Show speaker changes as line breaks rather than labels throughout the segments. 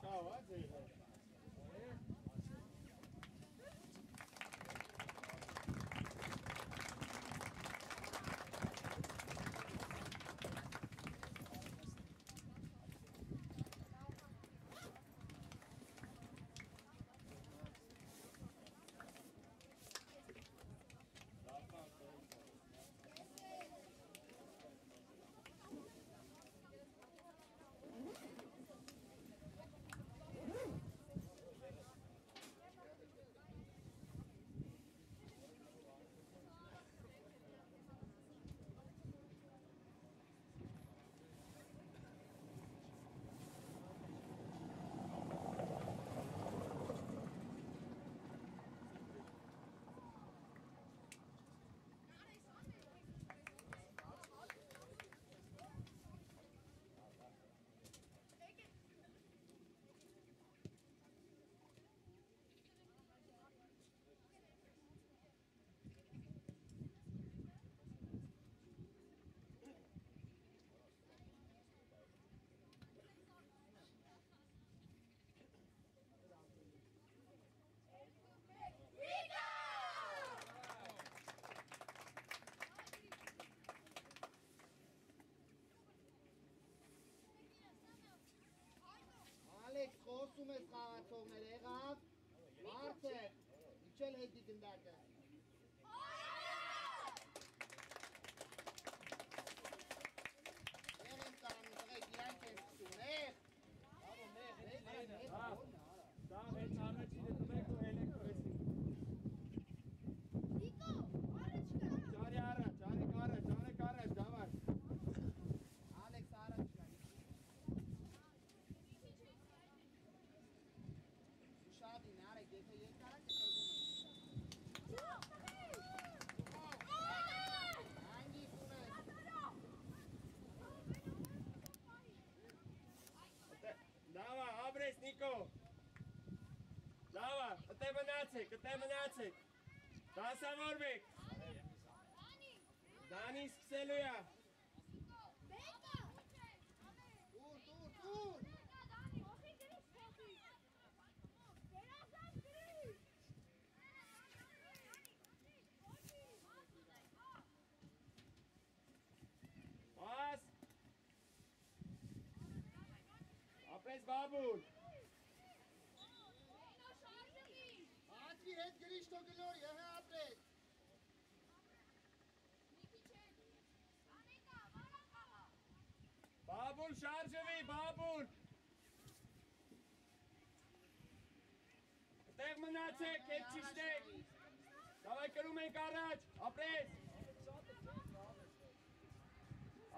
Ciao, Ալեքս խոսում ես խաղացողներ եղավ, մարդ է, իչել հետի գնդակը։ Եվ եմ կարանում տղեք իրանք են սկսում,
Da hենց առաջինը տվեք ու ելեք պրեսին։
Նիկո, առաջ կա։
Ջարի առաջ, Ջանեք առաջ, դավար։
Ալեքս առաջ կա։ Շատին արեք, եթե երկարակ է կրվում է։ Անգի կունես։
Դավա, ապրես Նիկո։ Դավա, ըտե մնացեք։ Դասավորվեք։ Դանի սկսելու է։
Բեկա։
Տուր։
Ոխի գրիշ փոխի։ Գերազան գրիշ։
Պաս։ Ապրես բաբուր։
Ատվի հետ գրիշ թո գլոր, եղե ապրես։
Բաբուր շարժվի, բաբուր։ Տեղ մնացեք, հետ չիշտեք։ Դավայ կրում ենք առաջ, ապրես։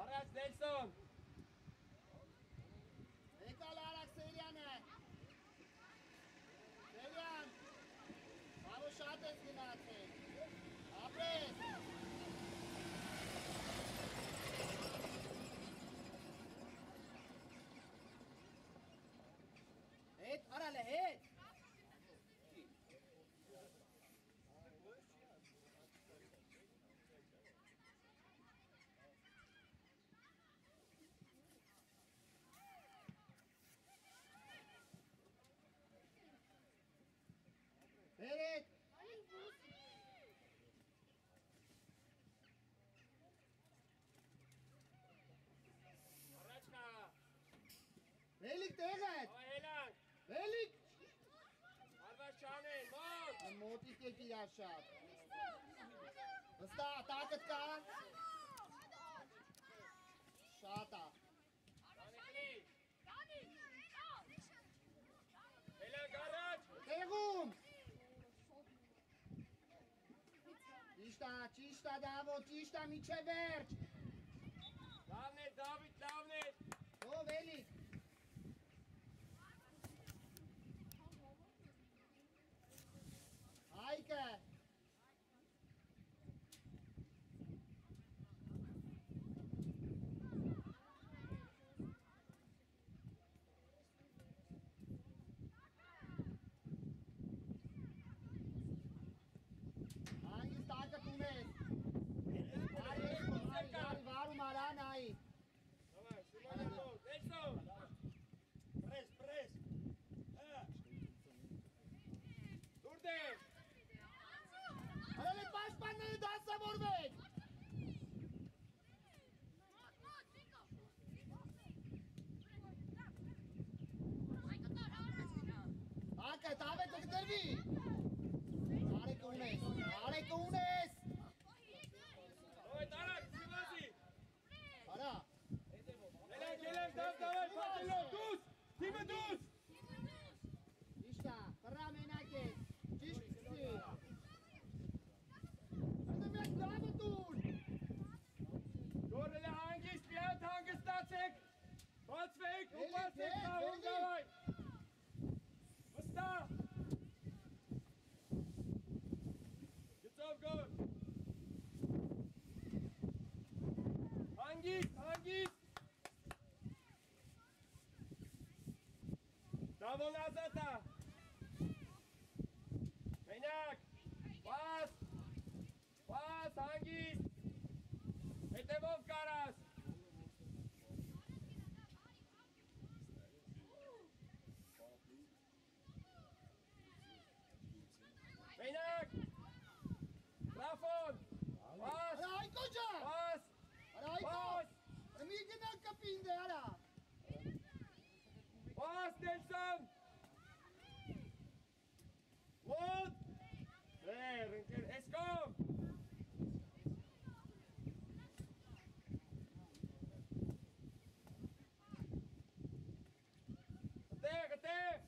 Առաջ Նելսոն։
Եկալ արակ Սերյանը։ Սերյան, բավո շատ ես գնացել։ Ապրես։ Հետ, արալ է, հետ։ Բերեք։
Առաջ կա։
Վելիք տեղ հետ։
Հելանք։
Վելիք։
Արվաշ չանեն, մոտ։
Մոտիկ եք իրար շատ։ Վստա, տակըտ կա։ Շատ ա։
Հելանք առաջ։
Տեղում։ Ճիշտ ա դավո, ճիշտ ա միչե վերջ։
Լավն է, Դավիթ, լավն է։
Ո Վելիք։ Հայկը։ Հանգիստ ակը տունես։ Արի վարում արա նայի։
Նելսոն։
Սիրահարները դասավորվեք։ Ակը, տավետը կդրվի։ Արեկը ունես, արեկը ունես։
Давай, Тарак, Симази!
Արա,
Գելեն, դավ, պատելով, դուս, թիմը դուս!
ճիշտ է, խռա մենակ ես, ճիշտ կսի։ Հնդը մեկ դավը տուն։
Գորել է հանգիստ, միատ հանգստացեք, բացվեք, ու
Էլի,
բացեք,
դե,
դավոն
էլի։
դավայ! Վստա! Գծով գոր! Հանգիստ, հանգիստ! Դավոն ազատա! Մենակ! Պաս! Պաս, հանգիստ! Հետևով կարաս! Մենակ! Ռաֆոն! Պաս!
Արա, այկո ջան,
Պաս!
արա, այկո։
Պաս!
Արա, մի գնա կպին դե, արա։
Պաս, Նելսոն! Մոտ! Դեր, ընկեր, էսկով! Գտեղ!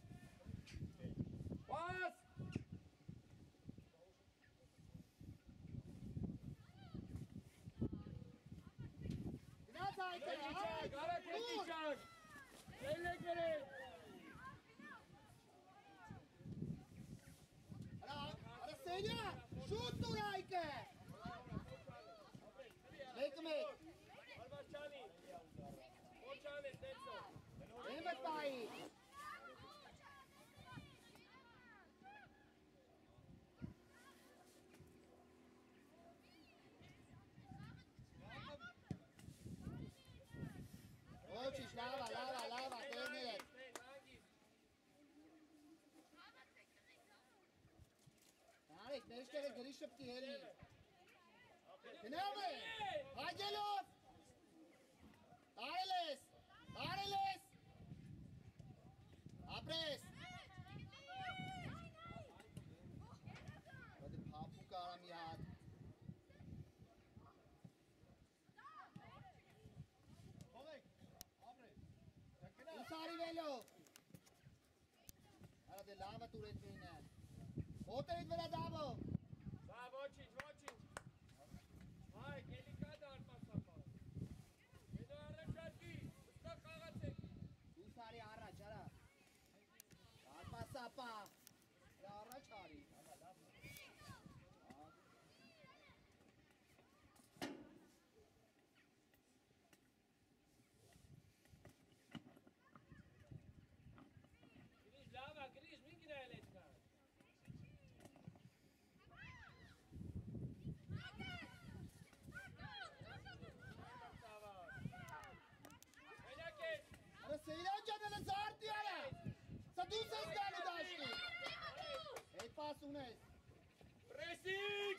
Պաս!
Գնաց այկը,
Կետիչակ, արա կետիչակ! Ելեք վերել!
Արա, սենյա, շուտ տուր այկը։ Մեկը մեկ,
Արվաշչանի! Ոչան է, Նելսոն!
եմը տայի։ Ոչիշ, լավա, տերներ է։ Արեք, մեջտեղը գրի շպտի հելի։ Գնամ է, հագելով։ Տարել ես։ Ապրես։ Ադի պապուկ արա մի հատ։ Ուս արիվելով։ Արա դե լավը տուրետ մինը։ Հոտերիտ վրա դավով։
Սա ոչինչ։ Հայ, գելիկա դար պասապա։ Հետո առաջարկի, ուստա խաղացեք։
Ուս արի առաջ, արա։ Արպասապա։ Դա առաջ արի։
Լավա, գրիշ, մին գնայել էտ կան։ Մենակ ես,
Արա Սեյրան ջան, հələ զարտի արա։ Սա դուս ես գալու դաշտի։ Հետ պաս ունես։
պրեսիկ,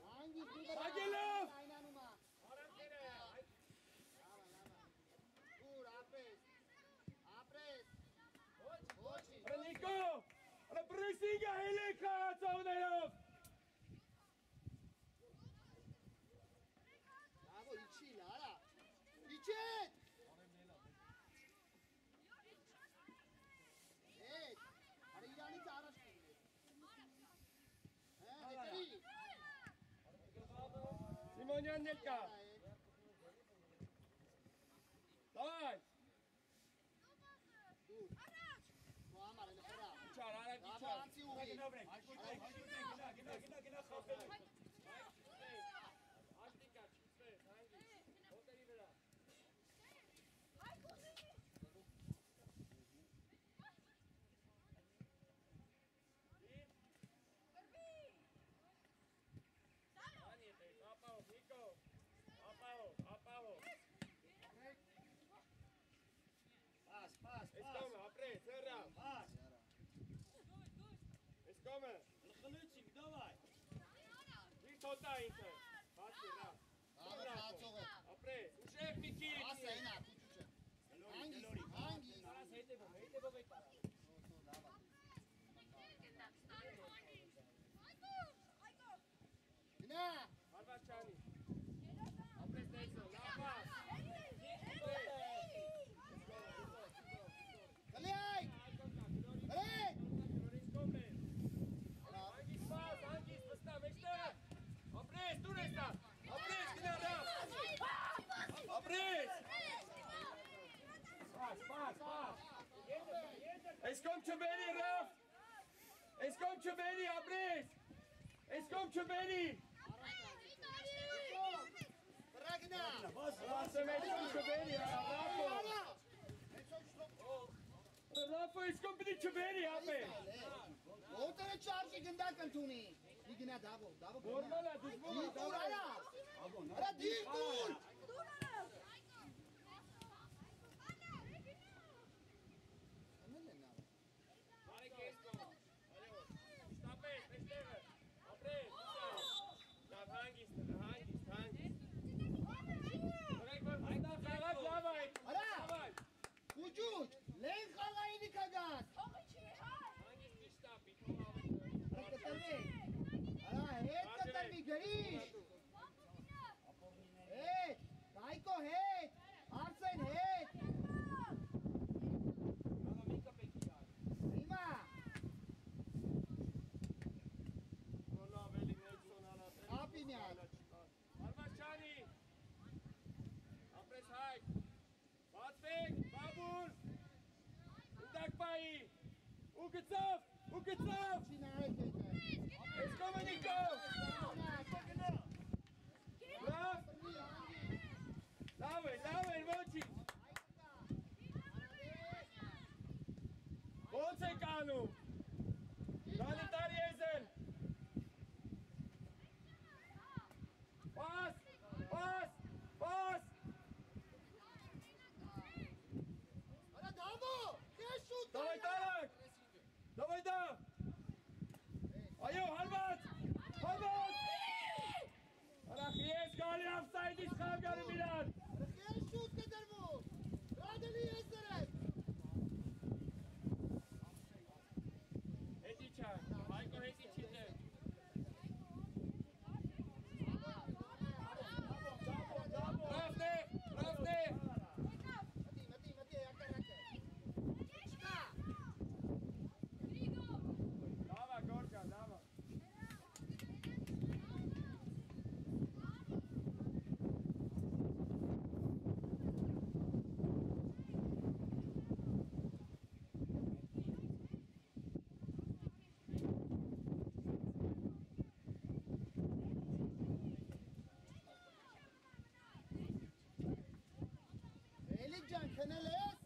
Հանգիստ դու դրա։
Հագելով։
Այնանումա։
արանքեր է,
Ուր, ապրես։ Ոչի։
Նիկո, արա պրեսիկը հելեք խաղացողներով։
Ավո, իչիլ, արա։ Իչետ։ Հետ, արա իրանից առաջ կգնես։ Հետերի։
Սիմոնյանն էլ կա, դայ,
Ու համար էլ խրա։
իչար, արակ
Ավո,
իչար։
անցի ուղի։
Աշտիկա, չիցվես, հանգիս, հոտերի վրա։ Անի ետեք, ապահով, Նիկո, ապահով։
Պաս։
Ես կոմը, ապրես, հեռա, ես կոմը։
Խլուչիկ, դավայ։
Դիր թոտա ինքը։ Բացի ռա։
Ացող է։
Ապրես, ուշեք մի քիչ։
Ասա ինա, քուչուչը։ Հանգի։
Արաս հետևով է կարա։
Գնա։
Արվաչանի։ Ապրես Նելսոն, լավ պաս։
Գլի այ։ Գլի։
Անգիս պաս, անգիս վստա, մեջտեղ։ Ապրես, դուր ես տա։ Ապրես, գնա ռավ։ Ապրես։ Պաս։ Այս կոմ չբերի ռավ։ Այս կոմ չբերի, ապրես։ Այս կոմ չբերի։
Ռագնա։
Ասեմ այս կոմ չբերի, ռապո։ Ռապո, այս կոմ պիտի չբերի, ապե։
Օտերը չարժի գնդակ ընդունի։ Իգնա դավո։
Որմալա, դուժմոնը,
Դուր արա։ Արա դիր դուր։
Բարեք ես կոմ։ Շտապես, մեջտեղը։ Ապրես, լավ, հանգիստ։ Որեք որ այդա խաղակ լավ այդ։
Արա։ Քուչուչ, լեն խաղայինի կագած։
Հանգիստ մի շտապի, թող ավետ։
Կտրվի։ Արա, հետ կտրվի, գրիշ։ Հետ, Կայկո հետ, Արսեն հետ։ Հիմա։ Ապի միալ։
Արվաչանի, ապրես հայք, բացվեք, բաբուր, ընդակ պայի, ու գծով,
Չինա հետ հետ։
ես կոմը նիկով, լավ են, ոչի, ոնց եք անում, դանիտար եզել, պաս,
Արա դավո, քեզ շուտ։
Դավայ տարակ, դավայ դա, այո, հարված, արախ ես գալի ավսայդից խաղգարը միլան,
Քեզ շուտ կտրվու։ Ռադելի ես դրեք։
հետի չան, հայկո հետի չիտեր, Ravne!
Մտի, ակարակը։ Չկա։
Dava, Gorka, dava.
Էլիկ ջան, քնել ես։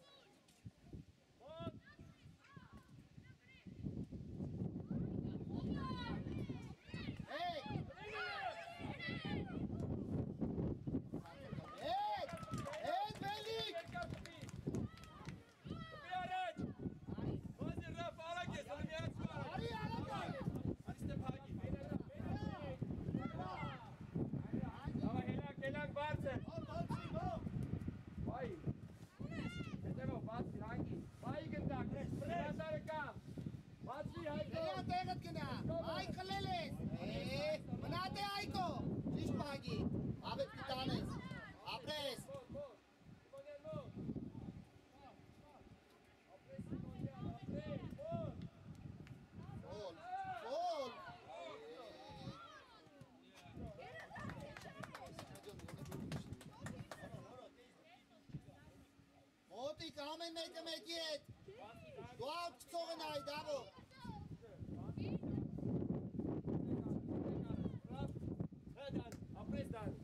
Տեղդ գնա, այ խլել ես, մնատ է այկո, ճիշտ պահագի, ավետ պիտանես, ապրես, Ոլ, մոտիկ ամեն մեկը մեկի հետ, դու աղ կծողն այ դավո,
Ապրես Դանի,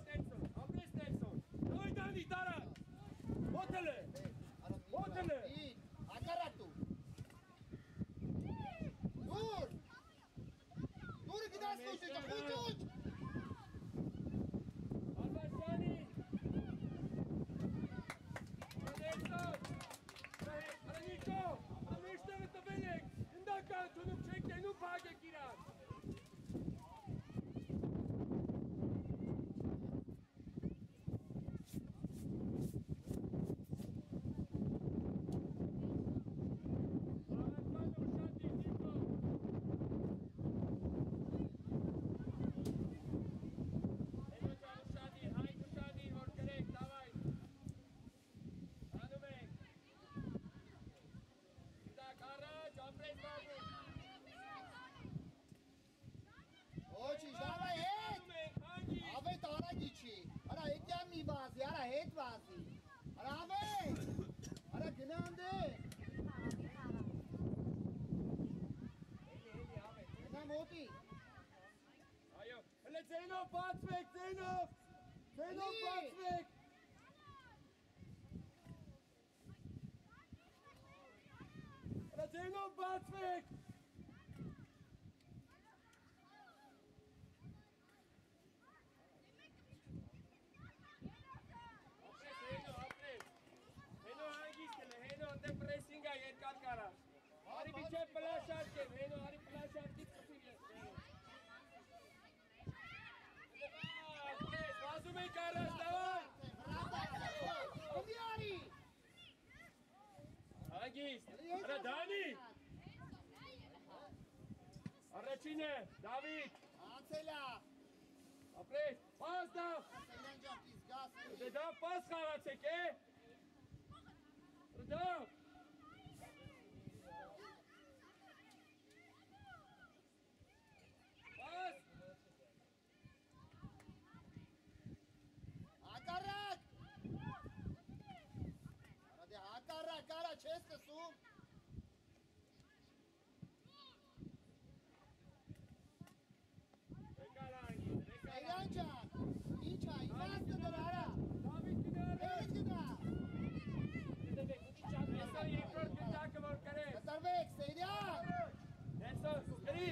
Նելսոն, ապրես Նելսոն, նոյ Դանի, տարա, ոտել է,
ակարակ դու, դուրը գնաս խուշիչ, խուշուչ,
Արվաշյանի, Նելսոն, Նիկո, ամեշտեղը տվել եք, ընդակա ընդունում չեք տենում պակ եք իրան,
վազի, արա հետ վազի։ Արա ավեք, արա գնա անդե։ Գնա մոտի։
Այո, հələ ձենով բացվեք, ձենով բացվեք։ Հələ ձենով բացվեք։ Հենո հանգիստ էլ է, հենո ատե պրեսինգա երկար կարա։ Արի միջև պլաշարկ եմ, հենո արի պլաշարկից կպիր ես։ Վազում ենք առաջ, դավայ։
Ովի արի։
Հանգիստ, հրա Դանի։ Առաջին է, Դավիթ։
Անցելա։
Ապրես, պաս դավ։
Սելյան ջան, պիզգաս։
Դե դավ պաս խաղացեք, է։ Դավ։ Պաս։
Հակառակ։ Արա դե հակառակ, արա չես լսում։
Եկար հանգիստ,
Սելյան ջան, ինչ այ, վազ կդր արա։
Դավիթ գնարը։
Հետ գնա։
Նեսո երկրորդ գնդակը որ կրես։
Կտրվեք, Սելյան։
Նեսո, գրի,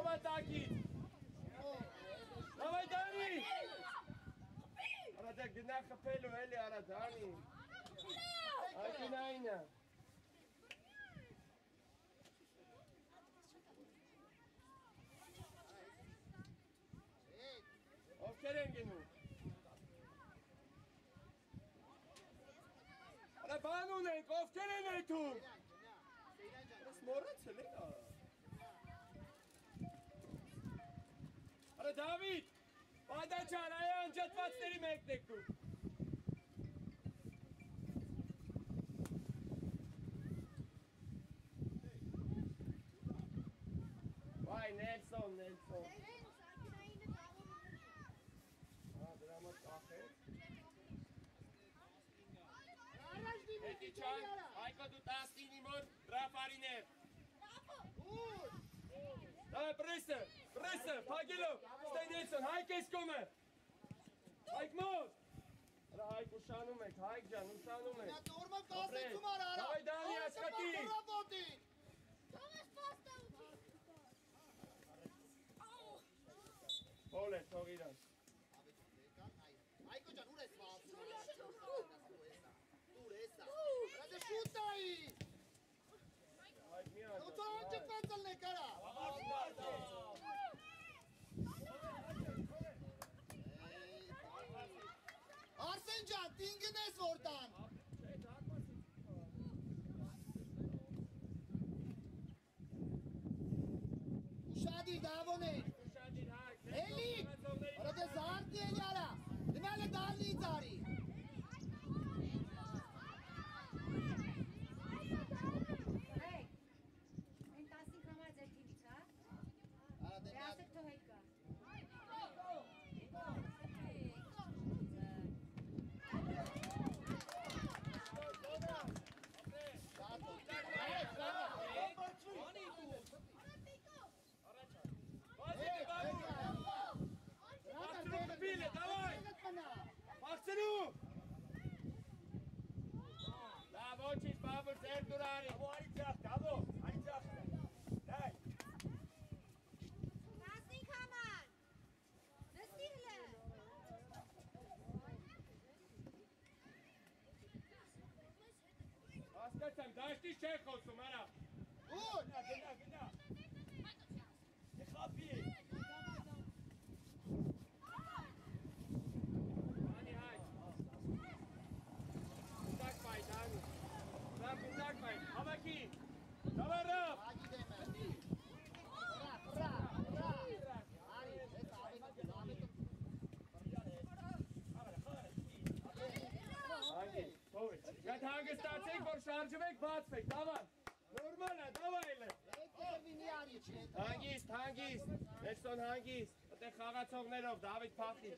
ով է տակից։ Դավայ Դանի։ Արա դե գնա խպելու էլի արա Դանի։ Այ գնայինը։ Ովքեր են գնում։ Արա բան ունենք, ովքեր են այդում։ Ես մորացել են արա։ Արա Դավիթ, Պադաչան, այ անջատվածների մեկն եք դուք։ Վայ, Նելսոն։ Դրա մոտ ախեր։
Առաջ դիմի,
Էդի չան, Հայկո դու 19-ի մոտ դրապարիներ։
ուր։
Դավայ, պրեսը, պագելով, ստեյնեցոն, Հայկ ես կոմը։ Հայկ մոտ։ Արա Հայկ ուշանում եք, Հայկ ջան, ուշանում եք։
Նա տորմը կասեցում արա արա։
Դավայ Դանի աշխատի։ Հոլ է, թող իրան։
Այկո ջան, ուր ես վազում։ Ուր եսա։ Ռադե շուտայի։
Հայկ մի
Ու թո անջկված ալնեք արա։ Արսեն ջան, տինգն ես որտան։ Ուշադիր դավոներ։ Էլի, ռադե զարդի էլի արա։ Դնալ է դալի ծարի։
Այն 15 համար ձեր թիմից, հա?
Արա դե նա
Դրասեք թող հետ կա։
Բիլը, դավայ։ Մաղցնու։ Դա ոչինչ, բաբուր, ձեր դուր արի։
Արի ձախ, դավո, արի ձախ։ Դայ։
15 համար։ Նստիղլը։
Հասկացամ, դաշտից չեն խոսում, արա։
ուր։
Գնա։ Ეხապի։
Դանի Հայկ։ Բուտակ բայ, Դանի։ Դա բուտակ բայ, հավաքի։ Դավայ ռավ։
Ագի դեմը։ Արի, ես
Հանգի, թողի։ Գատ հանգստացեք, որ շարժվեք, բացվեք, դավայ։ Նորմալ է, դավայ էլ է։
վինի արի չի։
Հանգիստ, Նելսոն հանգիստ, այդեղ խաղացողներով, Դավիթ փախի։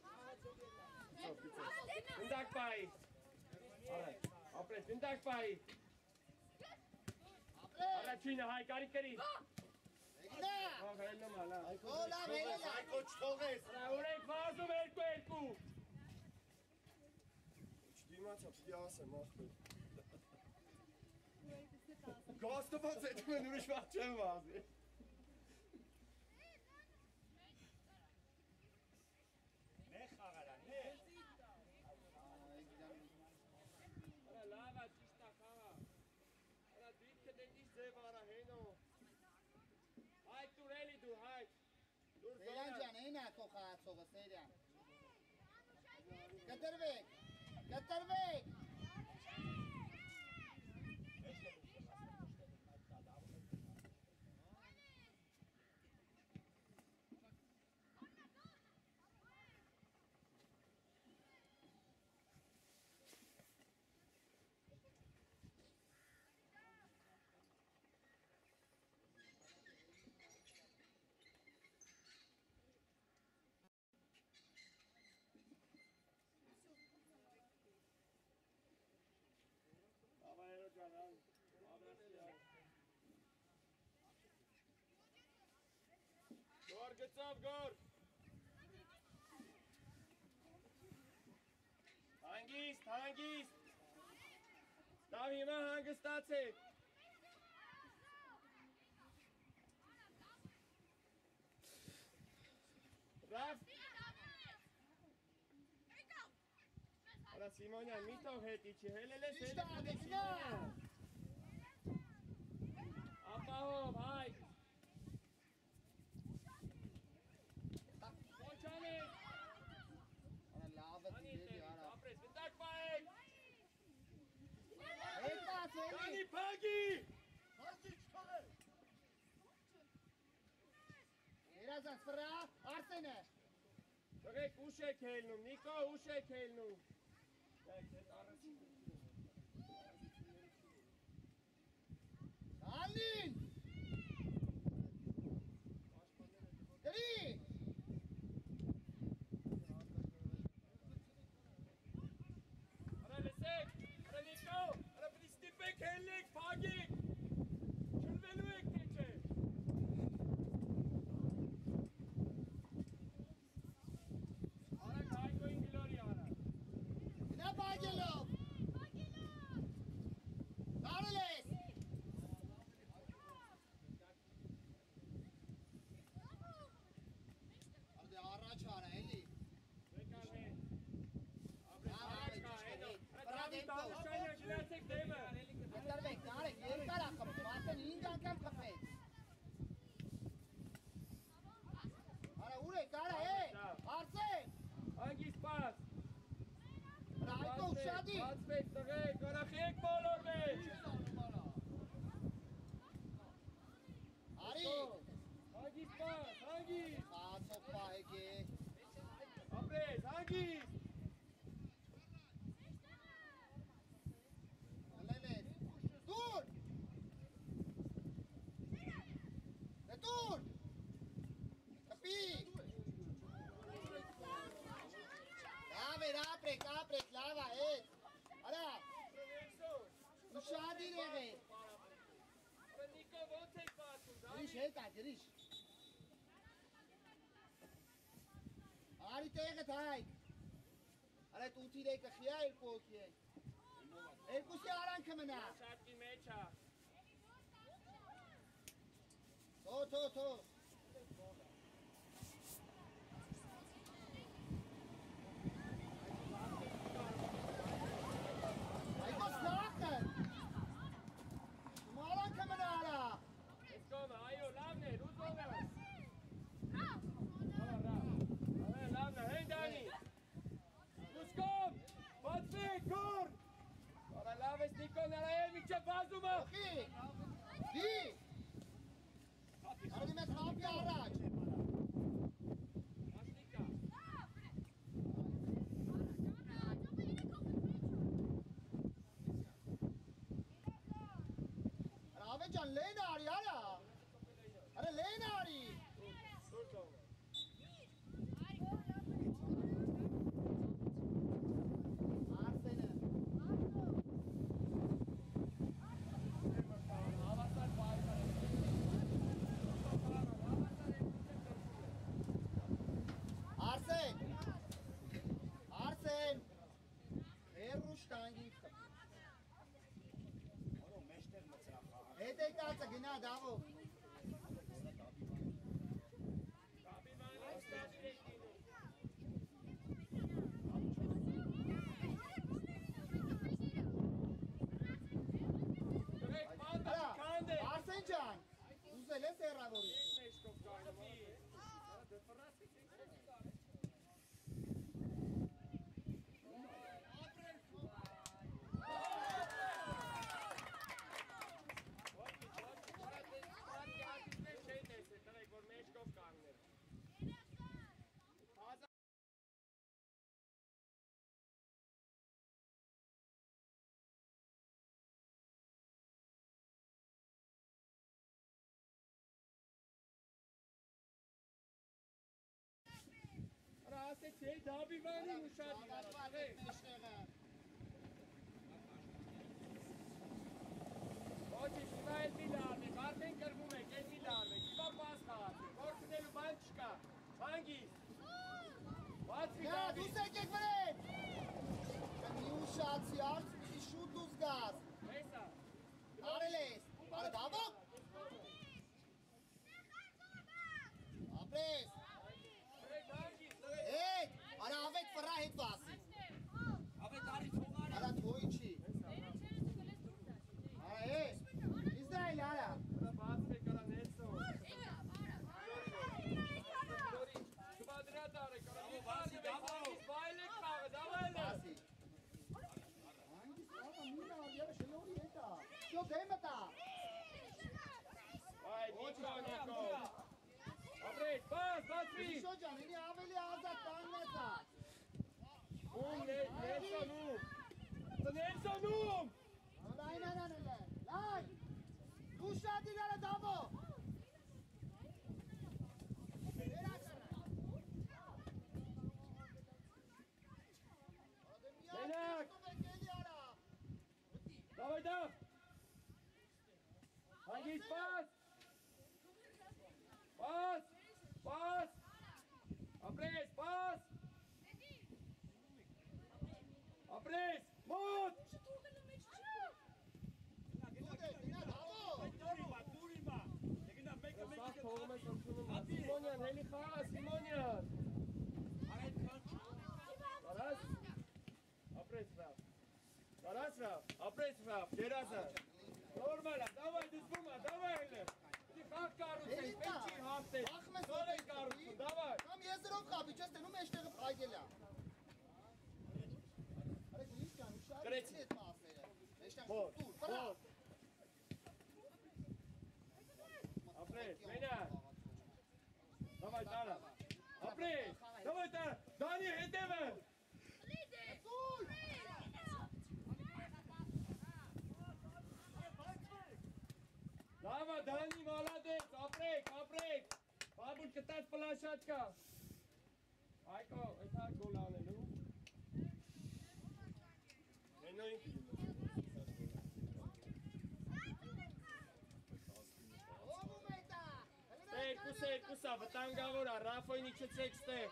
Gândac pe aici. Opresc, gândac pe aici. Ara cine, hai, cari.
Եկնա։
Հա, հելնոմ ալա։
Գոլա վելա։
Այքո չթողես։
Արա ուրեք վազում երկու։ Չդիմացա, պիտի ասեմ, ախպեր։ Գաստված էդում են ուրիշ վաղ չեմ վազի։
Նեղ խաղարա, նեղ։
Արա լավա, ճիշտա խաղա։ Արա դիտքը դետիս ձև արա հենո։ Հայ դուր էլի դու, հայ։ Դուր
Սերյան ջան, այն է քո խաղացողը, Սերյան։ Կտրվեք։
Ավայրո ջան, աբրասիա։ Գոր գծով, գոր։ Հանգիստ։ Դավ հիմա հանգստացեք։ Ռավ։ Արա Սիմոնյան, մի թող հետի չի, հելել ես
Ճիշտ է, եկնա։
Ապահով, հայ։ Ոչանեք։
Արա լավը դիլի արա։
Ապրես, գնդակ պայեք։
Եկած էլի։
Կանի պագի։
Հազի չթողես։
Երազան սպրա, Արսեն է։
Տղեք ուշ եք հելնում, Նիկո ուշ եք հելնում։
Ալին։ Գրի։
Արա լսեք, արա Նիկո, արա պիտի ստիպեք հելնեք, պագեք։ Չլվելու եք թե չէ։ Արա կայքոյին գլորի արա։
Գնա բագելով։ Կարել ես։ Արդե առաջ արա էլի։
Եկալ հետ։
Լավ,
Առաջ կա,
ճիշտ է,
հետո։
հետ։
Արա դավի տանուշանյա գնացեք դեմը։
Կտրվեք, կարեք, երկար ախպում, արդեն 5 անգամ խփեց։ Արա ուր եք, արա, Արսեն։
Հանգիստ պաս։
Ռայկո ուշադի։
Բացվեք տղեք, արախեք բոլոր մեջ։
Արի։
Հանգիստ պաս, հանգիստ։
Խացող պահեք է։
Ապրես, հանգիստ։
Հլել ես։ Դուր։ Դուր։ Կպի։ Լավ էր, ապրեք, լավ է, հետ։ Արա, ուշադիր եղեք։
Նիկո ոնց եք բացում,
Գրիշ, հետ է, գրիշ։ Արի տեղը թայք։ Արա այդ ութիր եկը խիա երկու հոգի է։ Երկուսի արանքը մնա։
շատկի մեջ է։
Թո։ Այգոս նախը։ Արանքը մնա արա։
Ես կոմը, այո, լավն է, ռուզով է։ Լավն է, հեն դանի։ Լուսկով, բացվեք, գոր։ Արա լավ ես Նիկոն, արա էլ միջև բազումը։
Ոխի։ Դի։ Արի մեզ խապի առաջ։
Մասնիկա։
Rave can lane ari ara. Are lane ari.
Dur kavga.
կացը գնա դավո։ Արսեն ջան, ուզել ես հեռավորի։
Ասեցի, դավիվանի ուշադիր Ոչի, շիվա էլ մի լարվեք, արդեն կրվում եք, էլ մի լարվեք, շիվա պաս խաղացեք, որքնելու բան չկա, հանգիս, բացվի
Նա,
դավի
դուս եկեք վրեն։ Մի ուշացի, արց մի շուտ դուս գազ։
Հեսա,
Արել ես, արը դավո։ Ապրես։ Հետ, արա ավետ վրա հետ վասի։ Արա թոյի չի։ Արա ես, Իսրայել արա։
բացվեք արա նեցո, շուվա դրա դարեք, արա մի բացի դավով, բայլ եք խաղը, դավայլ է
Վասի։ Հանգիս աղա մինա ալիարը շելորի հետա։ Շո դեմը տա։
Այ, նիկո, ապրեք, բացվի
Շո ջան, ինի ավելի ազատ տաննեցա։
Նելսոնում, Նելսոնում
Լայն, ուշադիր արա դավո։
Մենակ, դավայ դավ, հանգիս պաս, ապրես, պաս, ապրես, մոտ, սաղ թողում ես ընդունում, Սիմոնյան, հելի խաղա, Սիմոնյան, կարաս, ապրես վավ, ապրես վավ, գերազը, նորմալ է, դավայ դզվում է, դավայ հելը, խաղ կարուցեն, պենչի հաստես, նոր են կարուցում, դավայ,
Կամ եզրով խաբի, չես տենում էշտեղը պայգել է։ Արեք ինչ կան, ուշարի
Գրեցի։
հետ մասերը։ Էշտեղ
Հոր,
տուր, վրա։
հոր, ապրես, մենակ, դավայ տարա, ապրես, դավայ տարա, Դանի հետևը,
Տուր։
Դավա, Դանի, մալադեց, ապրեք, բաբուլ կտած պլաշատկա, այկո, էթա գոլ անելու, հենոյին
Ողում է տա։
Երկուսա, վտանգավոր է, Ռաֆոյն իջեցեք ստեղ,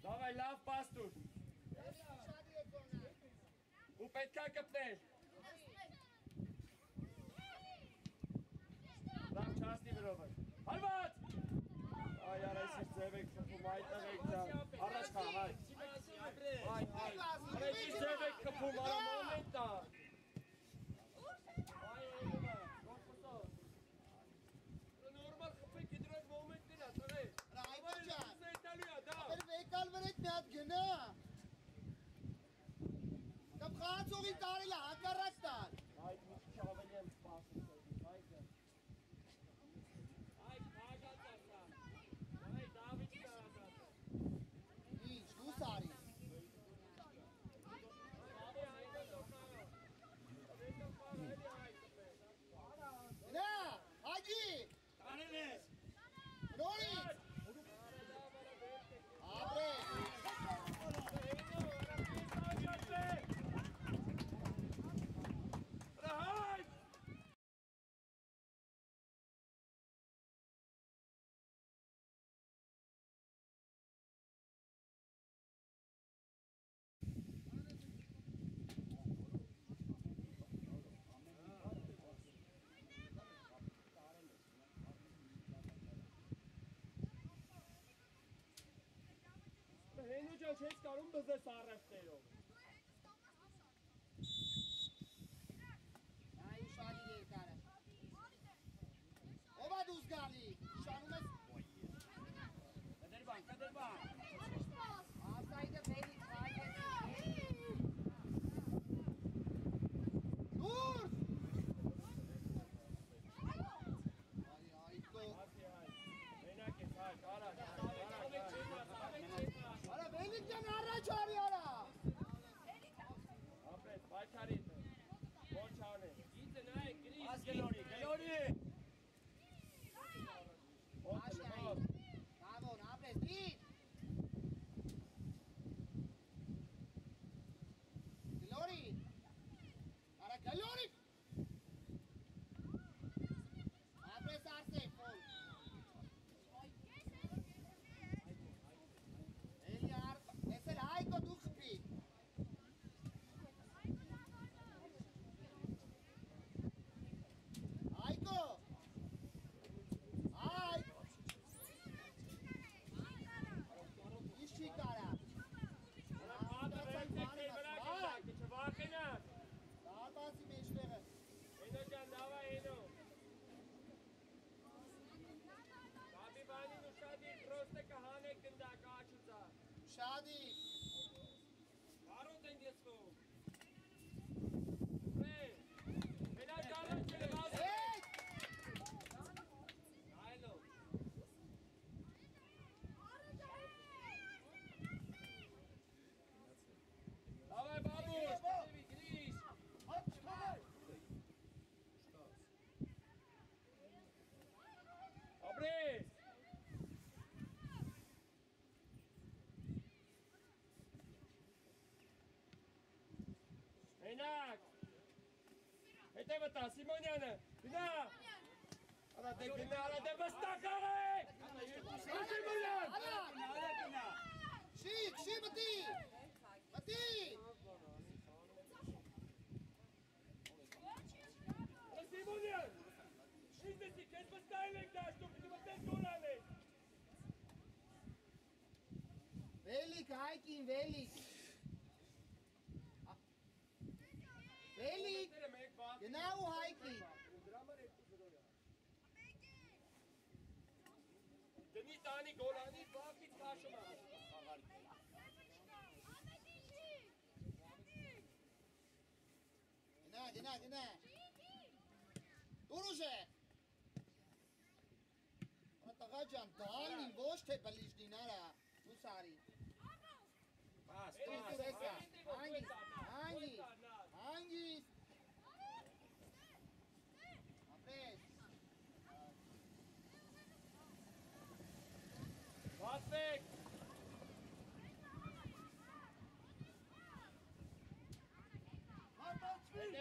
դավայ լավ պաստուր, ու պետքա կպնել, լավ չասնի վրովը, հալված, այ արայս իր ձև եք խպում, այդտեղ եք դան, առաջ խա, հայ, արայս իր ձև եք խպում, արա մոմենտ տա, այ էլուվա, գործոսով, նորմալ խպեք իդրոք մոմենտին է, տղե,
Եկալ վրեք մի հատ գնա։ Կամ խաղացողի տարել է, հակառակ տար։
Այդ մի քիչ ավելի եմ սպասում, այդը։ Այդ բաժած ասա, այ Դավիթ կարածա։
Ինչ, դուս արի։ Նա, հագի,
Կարել ես։
նորից։ Ապրես։
ջան չես կարում բզես առևտերով։
Այ ուշադի երկարը։ Ով է դուս գալի։ Շանում ես։
Կդրբան։
Ասայդը բերի խայգես։ Դուրս։ Այկո։
Մենակ ես հայ, կարաք,
Արա վելիք ջան առաջ արի արա։
ապրես, բայթարի է, ոչ ան է, ինձը նա է գրիս,
Աս գլորի։
Աշի այ։ Կավոր, ապրես, դիր։ Գլորի։ Արա գլորի։ Ապրես արսե, ֆոլ։ Էլի ես էլ հայկո դու խպի։ Հայկո։ Հայ։ Ինչ չի կարա։
չվախենաք,
Դարբասի մեջտեղը։
հենո ջան, դավա հենո, կապի բանին ու շադիր պրոստը կհանեք գնդակ աչուծա,
Շադի։
կարոտ են եսվում, մենակ կարոտ չել վազը,
Հետ։
այլով, դավայ բաբուշ, գրիս, ապրես, մենակ, հետևը տա, Սիմոնյանը, գնա, արա դե գնա, արա դե վստակ աղեք, Սիմոնյան,
Շի մտի։ Մտի։
Սիմոնյան, ինձ դեսի, կեզ վստայել ենք դաշտում, պիտի մտես գոլան ենք,
Վելիք, հայկին, վելիք։ Վելիք, գնա ու հայկին։
դնի տանի գոլանի, բաղից կաշում է,
Գնա։ Դուրուժ է։ Տղա ջան, դալին ոչ թե բլիժնին արա, դուս արի։ Հանգիստ։ Ապրես։
բացվեք,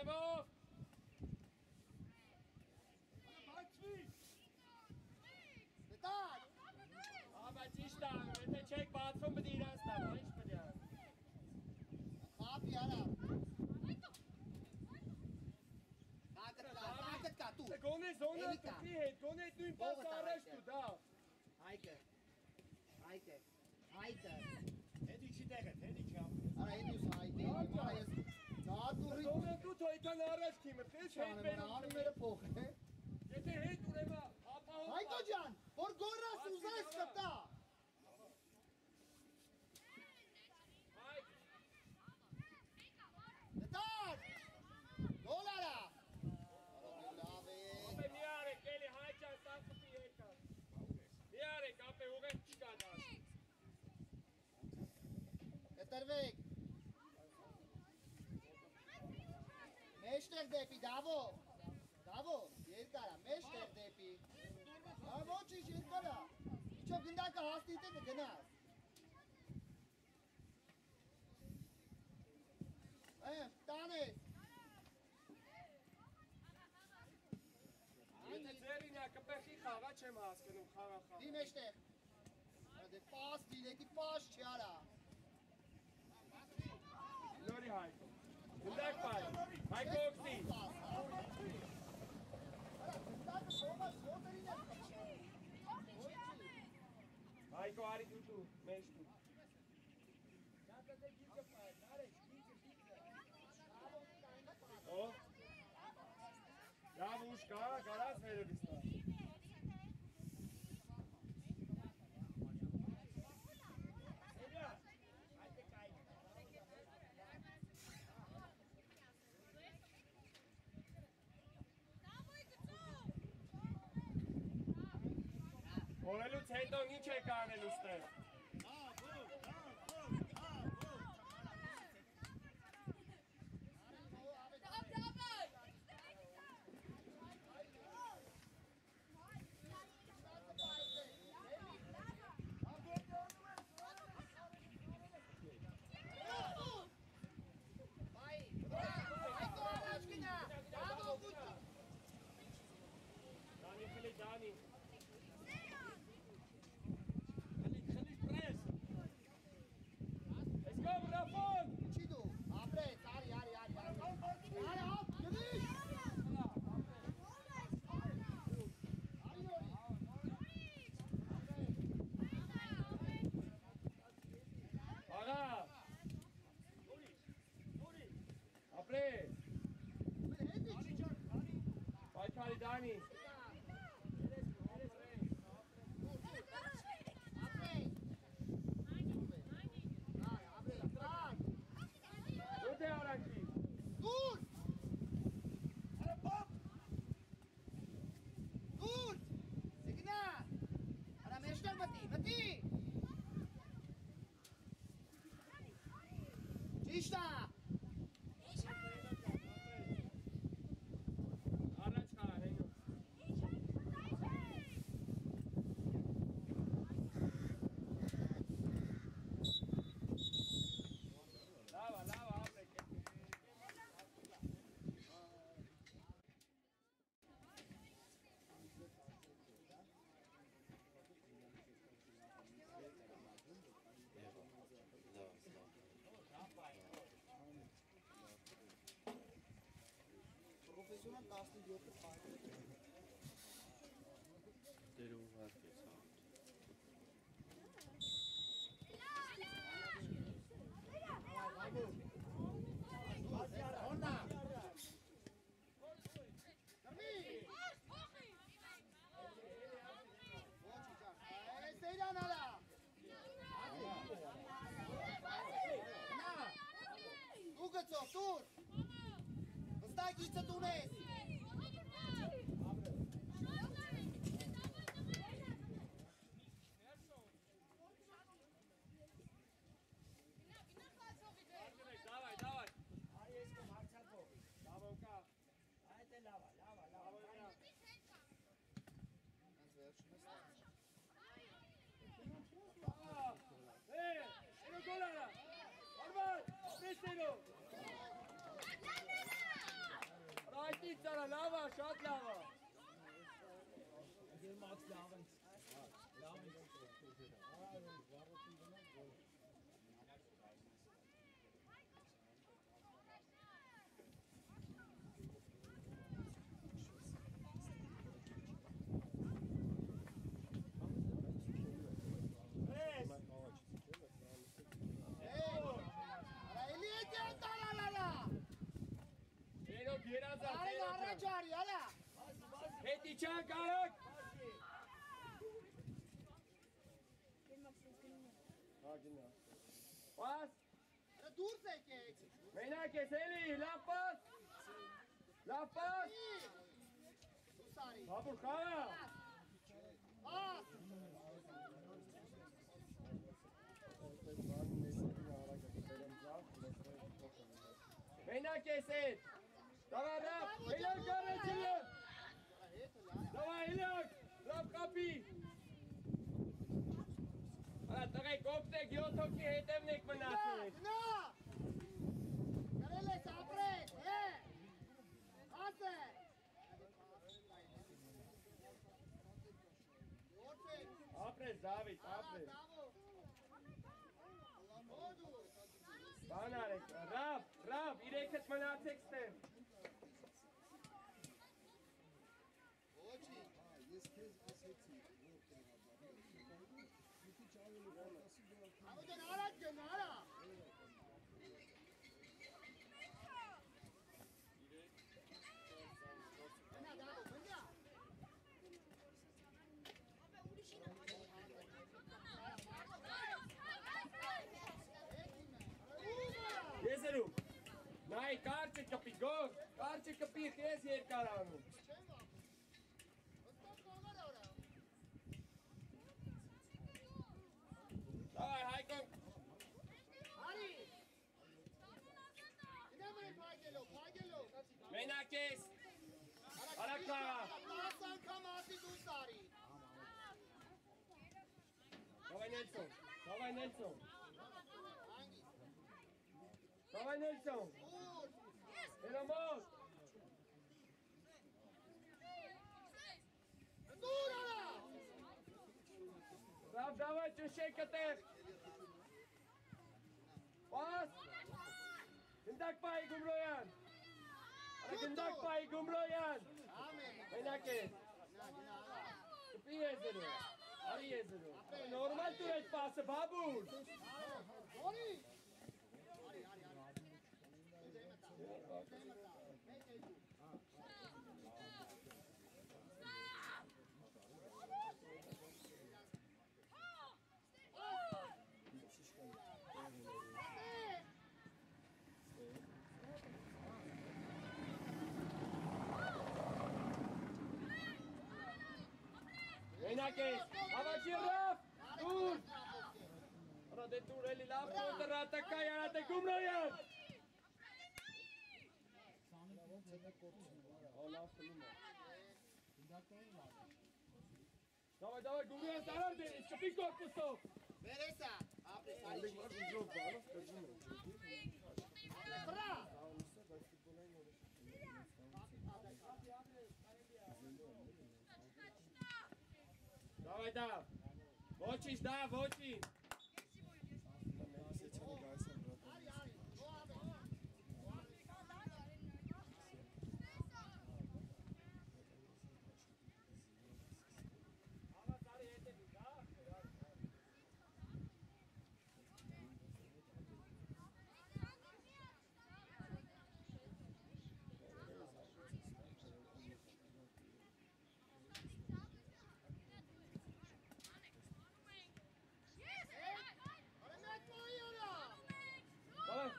հետևով,
Դտար։
ապա ճիշտ է, եթե չեք բացվում պտի իրանց տա, ինչ պտի ան,
Խապի արա։ Կակտ կա, տու։
գոնե զոնը
Էլի կա։
տուքի հետ, գոնե նույն պաս
Ողը
առաջ
տարայք է։
տու, դա,
Հայկը։
Հետի չի տեղետ, հետի չի ապրես։
Արա հետուս հայկը։ Արա ես դատուրի։
զոնը տու թոյքան առաջ կիմը, տես հետ
Չանեմ, անիմերը փոխ է։
եթե հետ ուրեմա, հապահով
Հայկո ջան, որ գորրաս ուզես կտա։
հայք,
Դտար։ Գոլ արա։ Լավ է։
ապե մի արեք, էլի հայճան սախպի եկան, մի արեք, ապե ուղեն չկա դաշ,
Ետրվեք։ Մեջտեղ դեպի, դավո, երկարա, մեջտեղ դեպի։ Ոչինչ երկարա, իչով գնդակը հաստիտ է կգնաս։ Տանես։
եթե ձերին է կպեղի խաղա չեմ հասկնում խաղա
Դի մեջտեղ։ Դե պաս դիլետի պաս չի արա։
լորի հայկո, գնդակ պայ, հայկո օգսի, հայկո արի դուտու, մեջ դու, Babushka, garas verirista. Օրելուց հետո ինչ եք անել ուստեղ։ Dani, խլի Dani։ Paikali Dani. Dute Aranki.
Dur! Dur! Signa! Ara meşter mati! Çişta! Profesyonel 17 farklı.
Deri var ki sağ.
Dur! Vstaj i co tu jest?
Dawaj. Lava, shot lava. Heti çak arak. Pas.
Dur seke.
Mena keseli, laf pas. Babur khala.
Pas.
Mena keset. Давай, Raf. Hilak garantili. Давай, Hilak. Raf kapi. Ala tagay koptek yotok ki hedefnek manasin.
Na! Karele sapre. Ase.
Apres David, apres. Banarek. Raf, ireket manatekste.
Nada.
Ոչը կպիխ ես երկար անում։
Չեմ ապրում։ Ոստակ կողմար արա։
Դավայ, Հայկոն։
Արի։ Գնամ են փագելով։
Մենակ ես։ Արակա։
10 անգամ ասի դու սարի։
Դավայ Նելսոն։
Հանգիստ։
Դավայ Նելսոն։
Ուր։
Հերամոտ։
Դուր արա։
Ռավ, դավայ ճշեք կտեղ։ Պաս։ Գնդակ պայի Գումրոյան։ Գնդակ պայի Գումրոյան։
Ամեն։
Մենակ ես։
Գնա արա։
Կպի եզերու։ Արի եզերու։ Նորմալ տուր այդ պասը, բաբուր։
Որի։
Մենակ ես։ Հավաքի Ռավ։ Տուր։ Արա դե տուր էլի լավ կոտը ռատակա յանատ է Գումրոյան։ Լավ խլում է։ Դավայ Գումրոյան տարար դերից, կպի կորպուսով։
Վերեսա, ապրես արի չի։ Վրա։
Դավայ դավ։ Ոչինչ դավ, ոչինչ։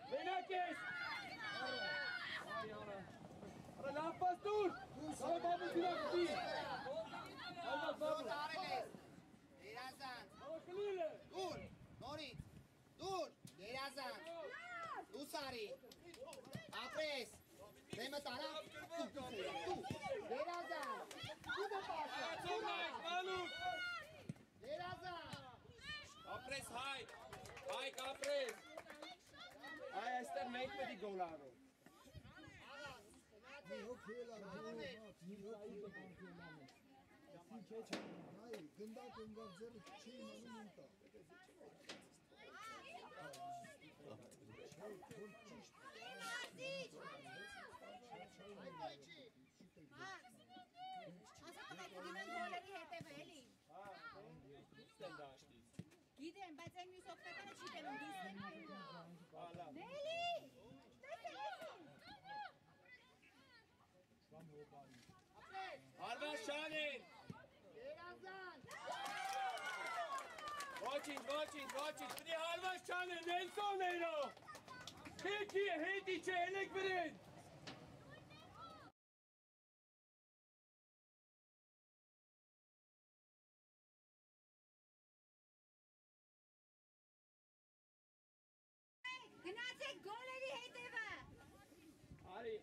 Մենակ ես։ Արա լավ պաս տուր։ Դավայ բաբու դիրակտի։
Ո՞տ արել ես։ Դերազան։
Դավայ կլիլ է։
Դուր, նորից, դուր, դերազան, դու սարի, ապրես, դեմը տարա, դու, դերազան, դու դը պասը,
Ացոմնայք, մանուկ։
դերազան,
Ապրես Հայկ, Հայկ ապրես։ Այ այստեղ մենք պետք գոլ անենք։
Գիտեմ, բայց այն մյուս օգնականը չի դնում դուրս։
Հալա։
Նելի!
Հարված շանին։
դերազան,
Ոչինչ, պիտի հարված չանեն, Նելսոն էրո։ Քեքի է, հետի չէ, էլեք վրեն։
Գնացեք գոլերի հետևը։
Արի։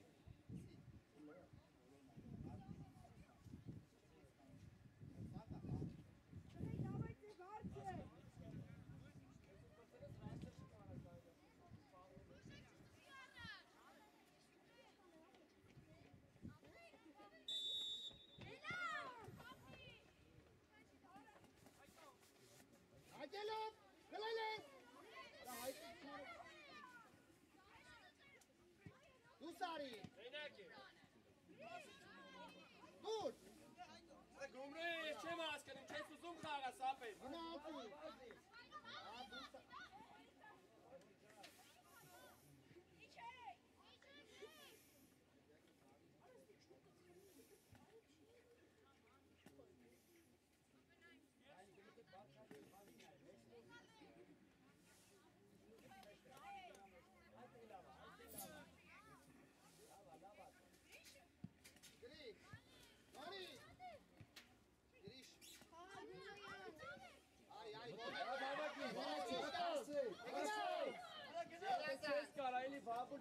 ակելով, գլել ես, դու սարի,
Մենակ է։
դուր,
Գումրոյը ես չեմ հասկանում, չես ուզում խաղաս ապել։
գնացի,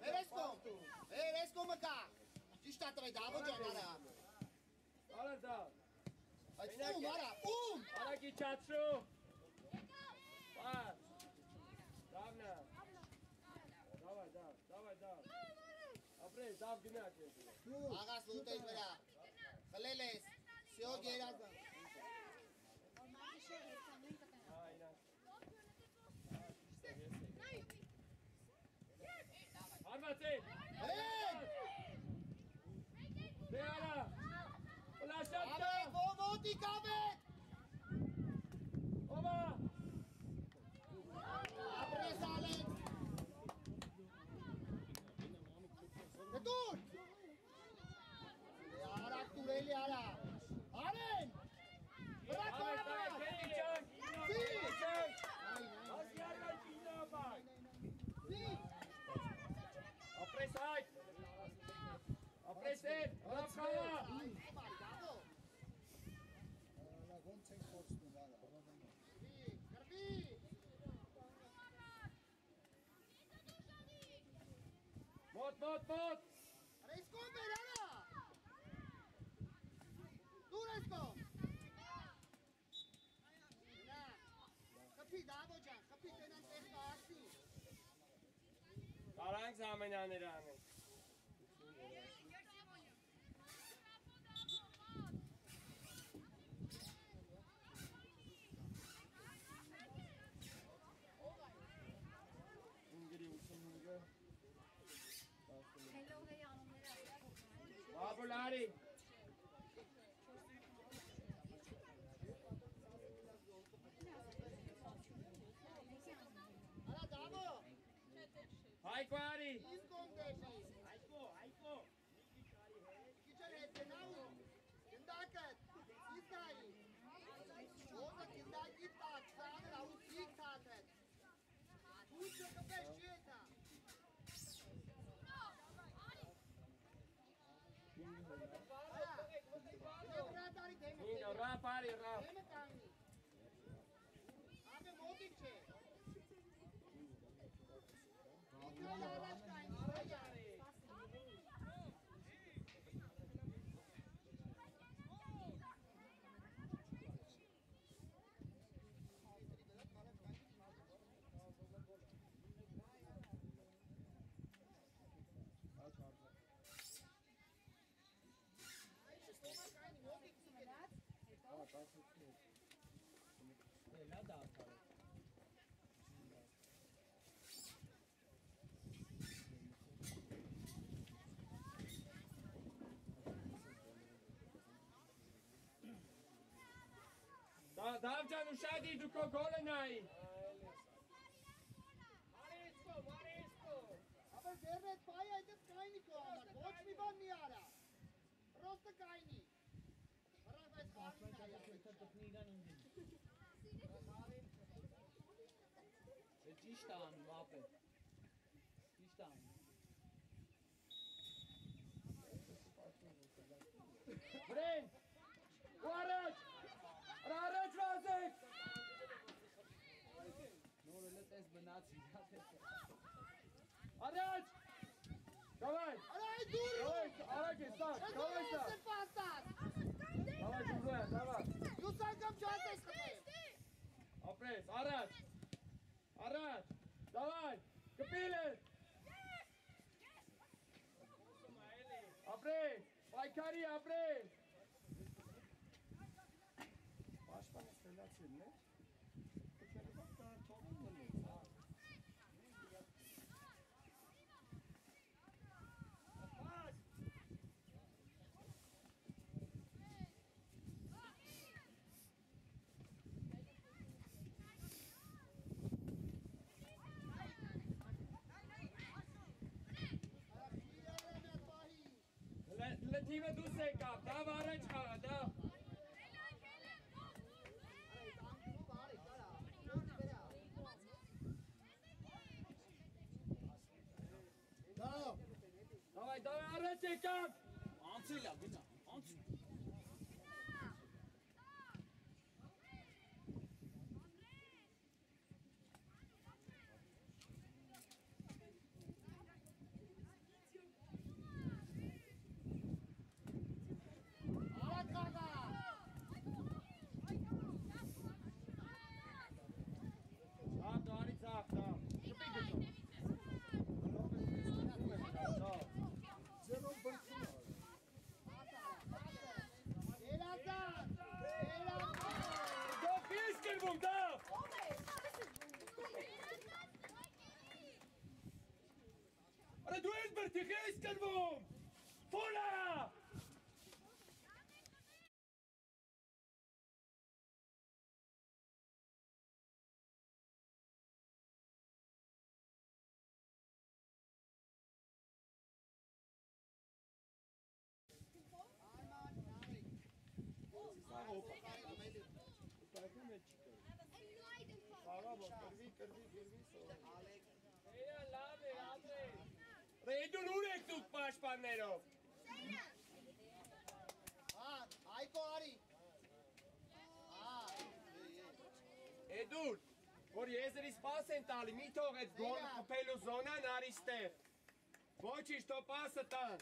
Երեսկո մկա։ Ճիշտ ատրե դավո ջան արա։
Արա դա։
Այդ ում արա, ում։
Արագի չատրու։ Պաս։ Դավնա։ Давай. Ապրես, դավ գնաք ես։
Աղաս լուտեի վրա։ Խլել ես։ Всё գերազա։
Այնա։ Արմացել։ Դե արա։ Պլաշատկա։
Ովոտի կավետ։
Ովա։
Ապրես ալեք։ Դուր։ Արակ տուրելի արա։ Արեն։ Վրա կողմը։
Ապրես այդ։ Ապրես այդ, ռապկավա։ Մոտ։
Ռեսկոմ բեր արա։ Դուր ռեսկոմ։ Խփի դավո ջան, խփի տենան տեղ կասի։
Կարանք զամենաներ անենք։ Բաբուլարի։
Արա դավո։
Հայկո արի։
Իսկ կոմ դեշի։
Այկո։
Քիչեր հետենաու։ Կնդակը։ Իսկայի։ Ոդը կնդակի տակ, սաղր աու սիկ թաթետ։ Ուչը կպես չի էտա։
Ռապ արի, ռապ։
Դեմը կանգնի։ Ապե մոտիկ չէ։ Իքրել առաջ կայնի, հայ։
Դավ ջան ուշադի դու քո գոլը նայի։
Ապե ձերնետ պայ այդպես կայնի քո համար, ոչ մի բան մի արա։ Պրոստը կայնի։ Հրավ այս խաղին այա։
Ճիշտ անում, ապե։ Ճիշտ անում։
Վրեն, ու առաջ, առաջ վազեք։
Նորը լտես բնացի,
Առաջ, դավայ,
Արա այ դուր։
արագ է, սակ, դավայ սակ,
Ես պաստած։
դավայ դուզոյան, դավայ,
Յուս անգամ չած ես խփել։
ապրես, առաջ, դավայ, կպիլ ես, ապրես, պայքարի, ապրես, պաշպան ես խելացին, նե, կչերվակ տար թողում նլես, Լթիվը դուս եկավ, դավ առաջ խաղա, դավ, դավայ առաջ եկավ,
Անցել է, գնա, անցել։
du eens bent die geesten woon! Volla! Redu lurek tuk pashpanero.
Այկո արի։
Edur, որ եզրի սպաս են տալի, մի թող այդ գոլ խփելու զոնան արի ստեղ։ Ոչինչ թո պասը տան։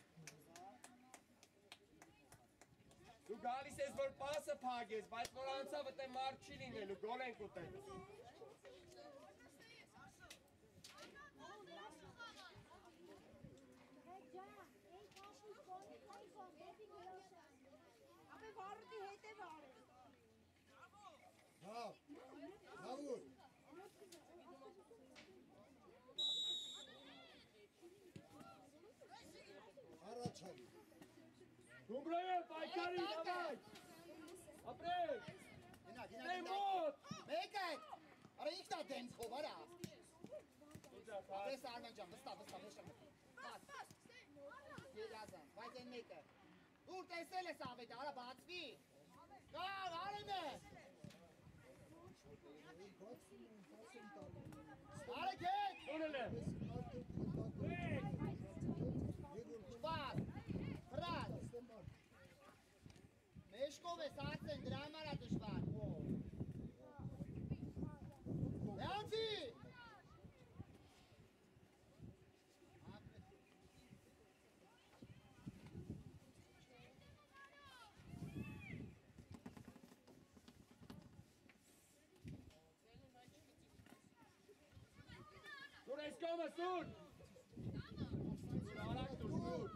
Դու գալիս ես որ պասը փագես, բայց որ անցավ այդե մարդ չի լինելու, գոլ ենք ուտել։
Ապե վարդի հետ է վարը։
Հա, հավուր։ Առաջարի։
Գումրոյել, պայքարի, դավայ։ Ապրել։
Գնա։
մոտ։
Մեկ այդ։ Արա իքնա դեմքով, արա։ Ապես Արման ջան, վստա, մեշը մտի։ Պաս։ Երազան, բայց են մեկը։ Դուր տեսել ես ավետը, արա բացվի։ Կար, արեն է։ Արեք հետ։
Ունել է։
Չպաս, վրաց։ Մեշկով ես ացեն, դրա համար է դժվար։ Լյանցի։
Dur es komme, dur! Alak dur!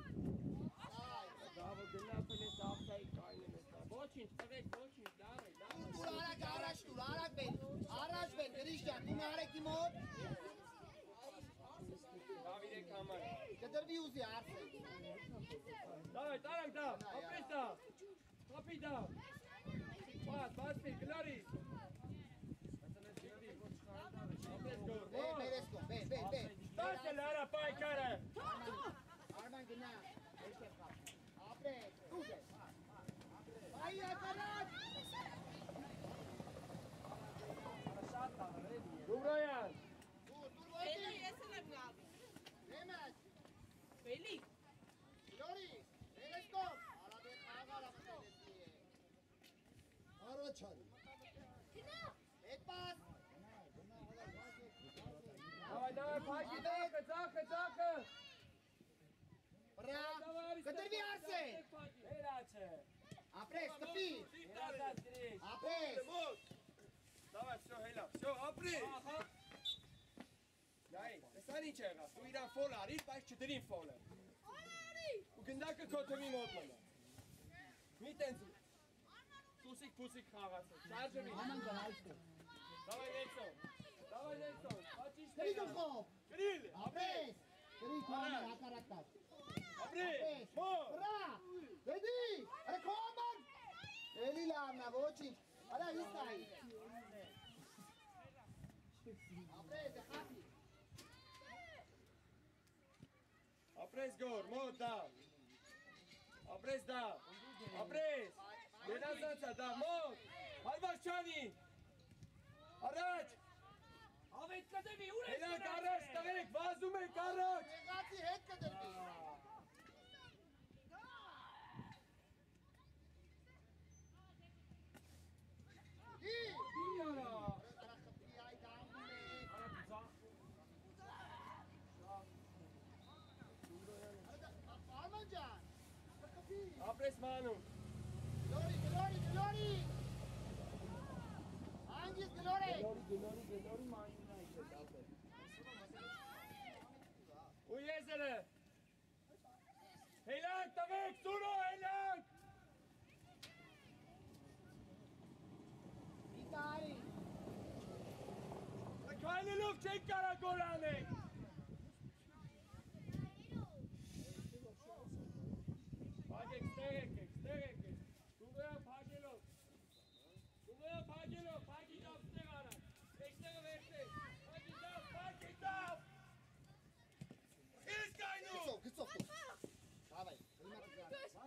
Bravo, gülüyor les afsayı kaynımızda. Boçinç, evet boçinç, davay.
Dur arak araç dur, arak ben. Araç ben, Erişcan, bunu arak kim ol?
Davide kamar.
Kadar bir uzi arsa.
Davay, tarak da, apres da. Kapi da. Bas bir, Gloris.
Beresko, be.
Stasele ara paykare.
Arman günah. Eşte kal. Apre, tuge. Ay akarat.
Gumroyan.
Dur
Beli
bakayım.
yeselim abi.
Mehmet.
Beli.
Gloris. Beresko. Ara be kağara meselesi. Araçan. Et bas.
Davay, payki, zakı.
Bra. Kadar bir arsa.
Herace.
Apre, skapi.
Herace direkt.
Apre.
Давай, все, Hela, все, apri! Nein, das ist nicht schön. Du wieder voll, Arit, weißt du, drin voll. Und genau kommt er mir mal. Mit den Pusik, Karas. Charge mich. Давай, Nelson. Was ist
Kri
das?
dokho.
Grill,
Apre. Kri kama akarat.
apri! Mo!
Bra. Dedi. Are koman. Eli lamna vochi. Ara istai. Apre, dekhati.
Apres gor, Mo, da. Apres da. Apres. Yenazanța, da, Mo. Halvașani. Araç.
Aveți că de viure!
Hela, Araç, Tarek, vazume, Araç.
Dekhati het kadar bi. Ki.
Yara.
Ara khapti ay dam me. Arman can. Khapti.
Apres Manu.
Glory. Hangis glory.
Uyezele. Helak, Tarek, Suno, helak.
Ikari.
Keine Luft, check Karagolane.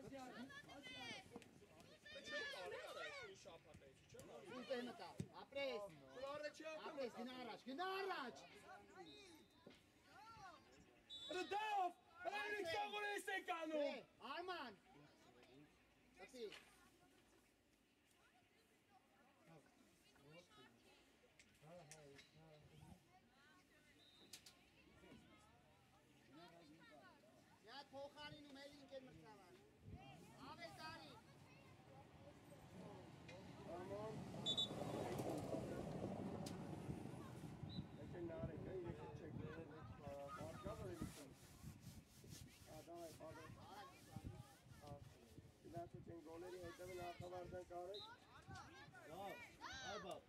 Չեն կարի արա այս շապատայից, չեն արի։
Դուրս է մտա, ապրես,
Կլարը չի ակում։
ապրես, գնա առաջ,
Ռդավ, այրիկ սաղոր ես եք անում։
Արման, ասի, Միատ փոխարինում էլ ինքեր մրցավար, ավես արի,
Եկեն նարեք, եկեն չեք, բարգավ էր իցում։ Դավայ, պադր։ Գնացուց են գոլերի հետևը նախավարձան կարեք։
Լավ, այ բապ։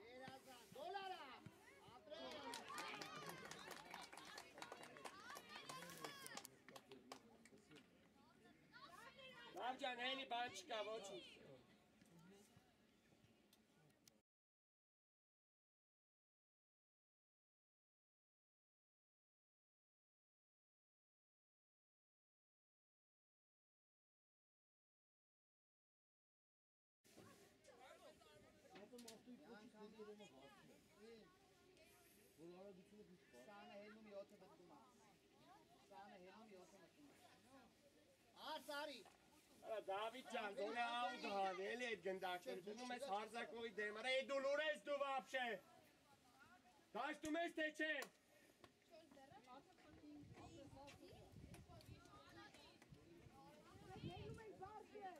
երազան, գոլարա, ապրես,
Լավ ջան, հենի բան չկա, ոչինչ։
Սանը հելնում 7 մտնում է, Սանը հելնում 7 մտնում է, արս արի,
Արա Դավիթ ջան, գոլե աուտ հան, էլի այդ գնդակներ, դնում ես հարզակովի դեմ, արա դու լուր ես դու վապշե։ Դաշտում ես թե չէ։
Ելնում ենք բարձր։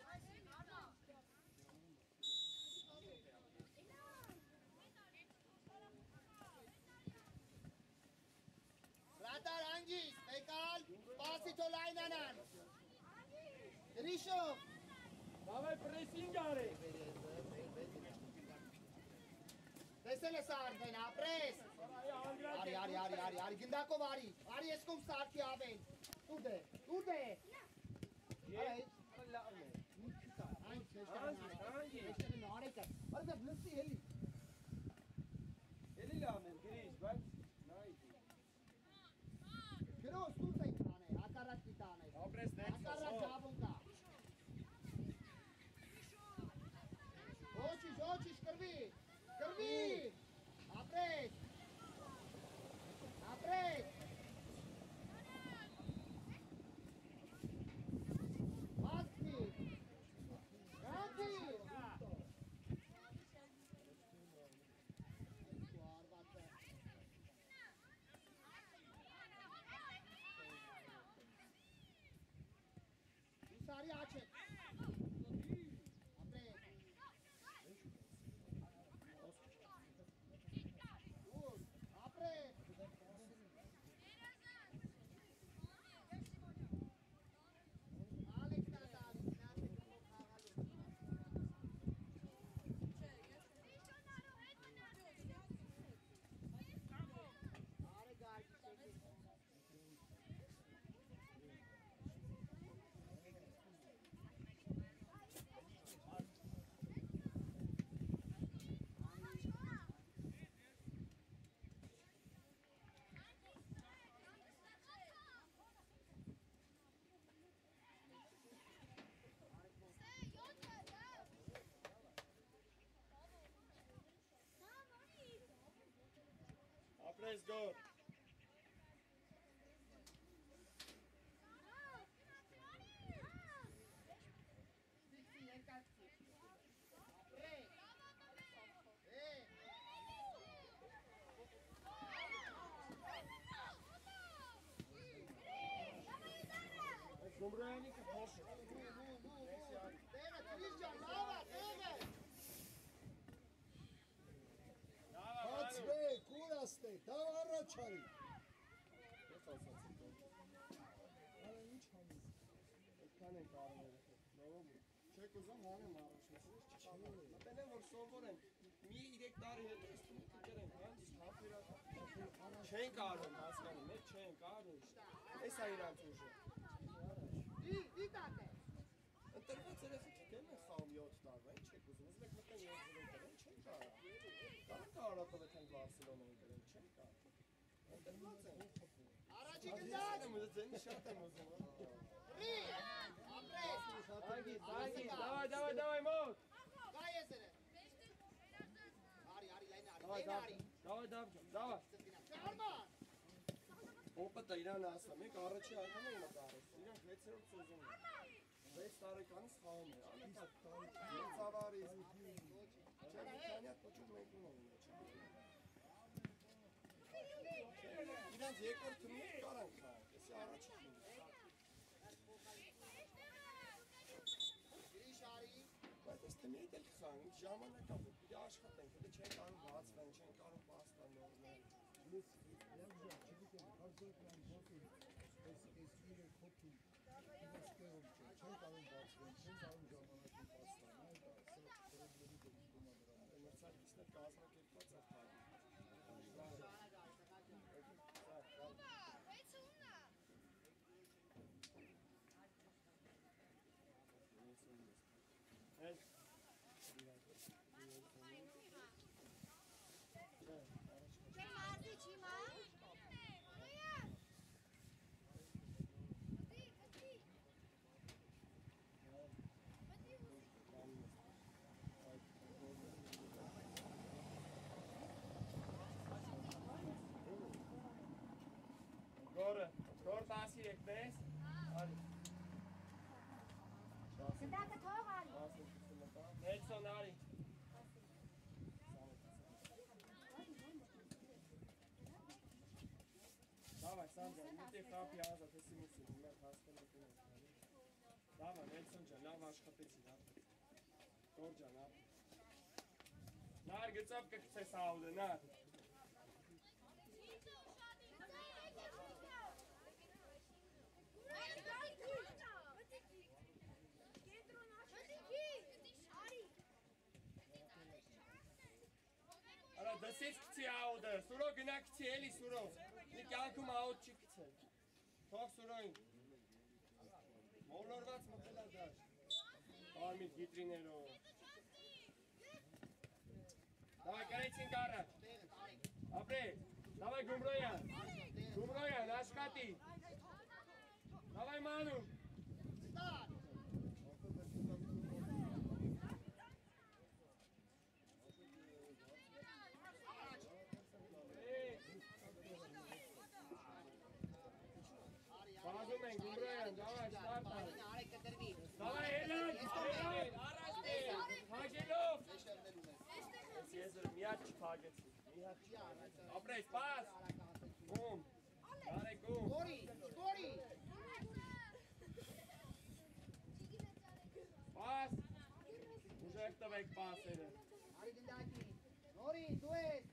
Ռատար անգիս, մեկալ, պասի թո լայնանան, Գրիշով,
Դավայ պրեսինգ արի։
տեսել ես արդեն, ապրես, արի, գնդակով արի ես կում սարքի ավեն, տուդ է, այն չեշտեղն արեկը, արի բեբ լսի հելի,
Էլի լավ եմ, գրիշ, բայց նայ։
գրոս տուս ենք տանը, հակարատ կի տանը,
Ապրես ներքս,
հակարատ ճավուն կա, ոչիշ, կրվի, ապրես, Մասկի, գանջի, Սարի աչեք, ապրես, ապրես, ալեք նատալի, նասեք մոք խաղալու, արե գարգի շեկեք,
Ապրես գոր։
Ստիքսի երկացի, ապրես,
Գումրայանի կփոշ։
տեղը թրիշ ջան, լավա, տեղը,
Հացվե, կուրաստե, դա առաջարի։ Արա ինչ համիս։
Այդքան են կարում երեխեք, չեք ուզում հանեմ առաջնից, չկանում է։ Մտել եմ, որ սովոր են, մի 3 տարի հետո ես տունի կկերենք, հենց հապիրակ չեն կարում, հասկանում, մեկ չեն կարում, ես է իրանց ուժը։ Ընտրված երեխեք դեմ են խաղում 7 տարվա, ինչ եք ուզում, ուզում եք մտեն 7-0 կրեն, չեն կարա։ Կարա տվեք են Բարսելոնային կրեն, չեն կարա։ Ընտրված են։
Առաջի գնաց։
Ձենի շատ եմ ուզում։
Ռի, ապրես։
Давай, մոտ։
Գայ ես երե։ Արի, լայն արի,
Давай։
Արման։
Օպտը իրան ասա, մեկ առաջի անգամ եմ կարես, իրանք 6-րդ սեզոն է։ 6 տարեկանից խաղում է, անընդհատ ծավարի չանիատ փոչում մենք ունենք։ Իրանք երկրորդ թիմում կարան խաղանք, էսի առաջի թիմում։
Գրիշ արի։
Բայց այս թիմի հետ էլ խաղանք, ժամանակ ա, որ պիտի աշխատենք, հետո չեն կարող բացվեն, չեն կարող պաստան նորմալ։ Մրցակիցներ կազմակերպված է խաղում։ Գորը 13 մեզ, արի։
Գդակը թող արի։
Նելսոն արի։ Давай, Сандра, не ты хапի ազատ էսի մուսի, մեր հասկան դուք։ Давай, Նելսոն ջան, լավ աշխատեցի, լավ։ Գոր ջան, հա։ Նար գծով կգցես աուդը, նար։ Արա դսից կցի աուդը, Սուրո գնա կցի էլի Սուրո, մի կյանքում աուդ չի կցել, թող Սուրոին, մոլորված մտել է դաշ, արմիտ գիտրիներով, դավայ կրեցինք առաջ, ապրես, դավայ Գումրոյան, աշկատի, դավայ Մանու,
Ստար։
Բազում են Գումրոյան, դավայ ստարտ արի,
Արեք կտրվի։
դավայ հելան, առաջ դեր, հագելով, ես միատ չպագեցի, ապրես, պաս, գում, արեք գում,
Գորի։
պաս, ուժեղ տվեք պասերը,
Արի դնդակի։ Նորի, դու ես։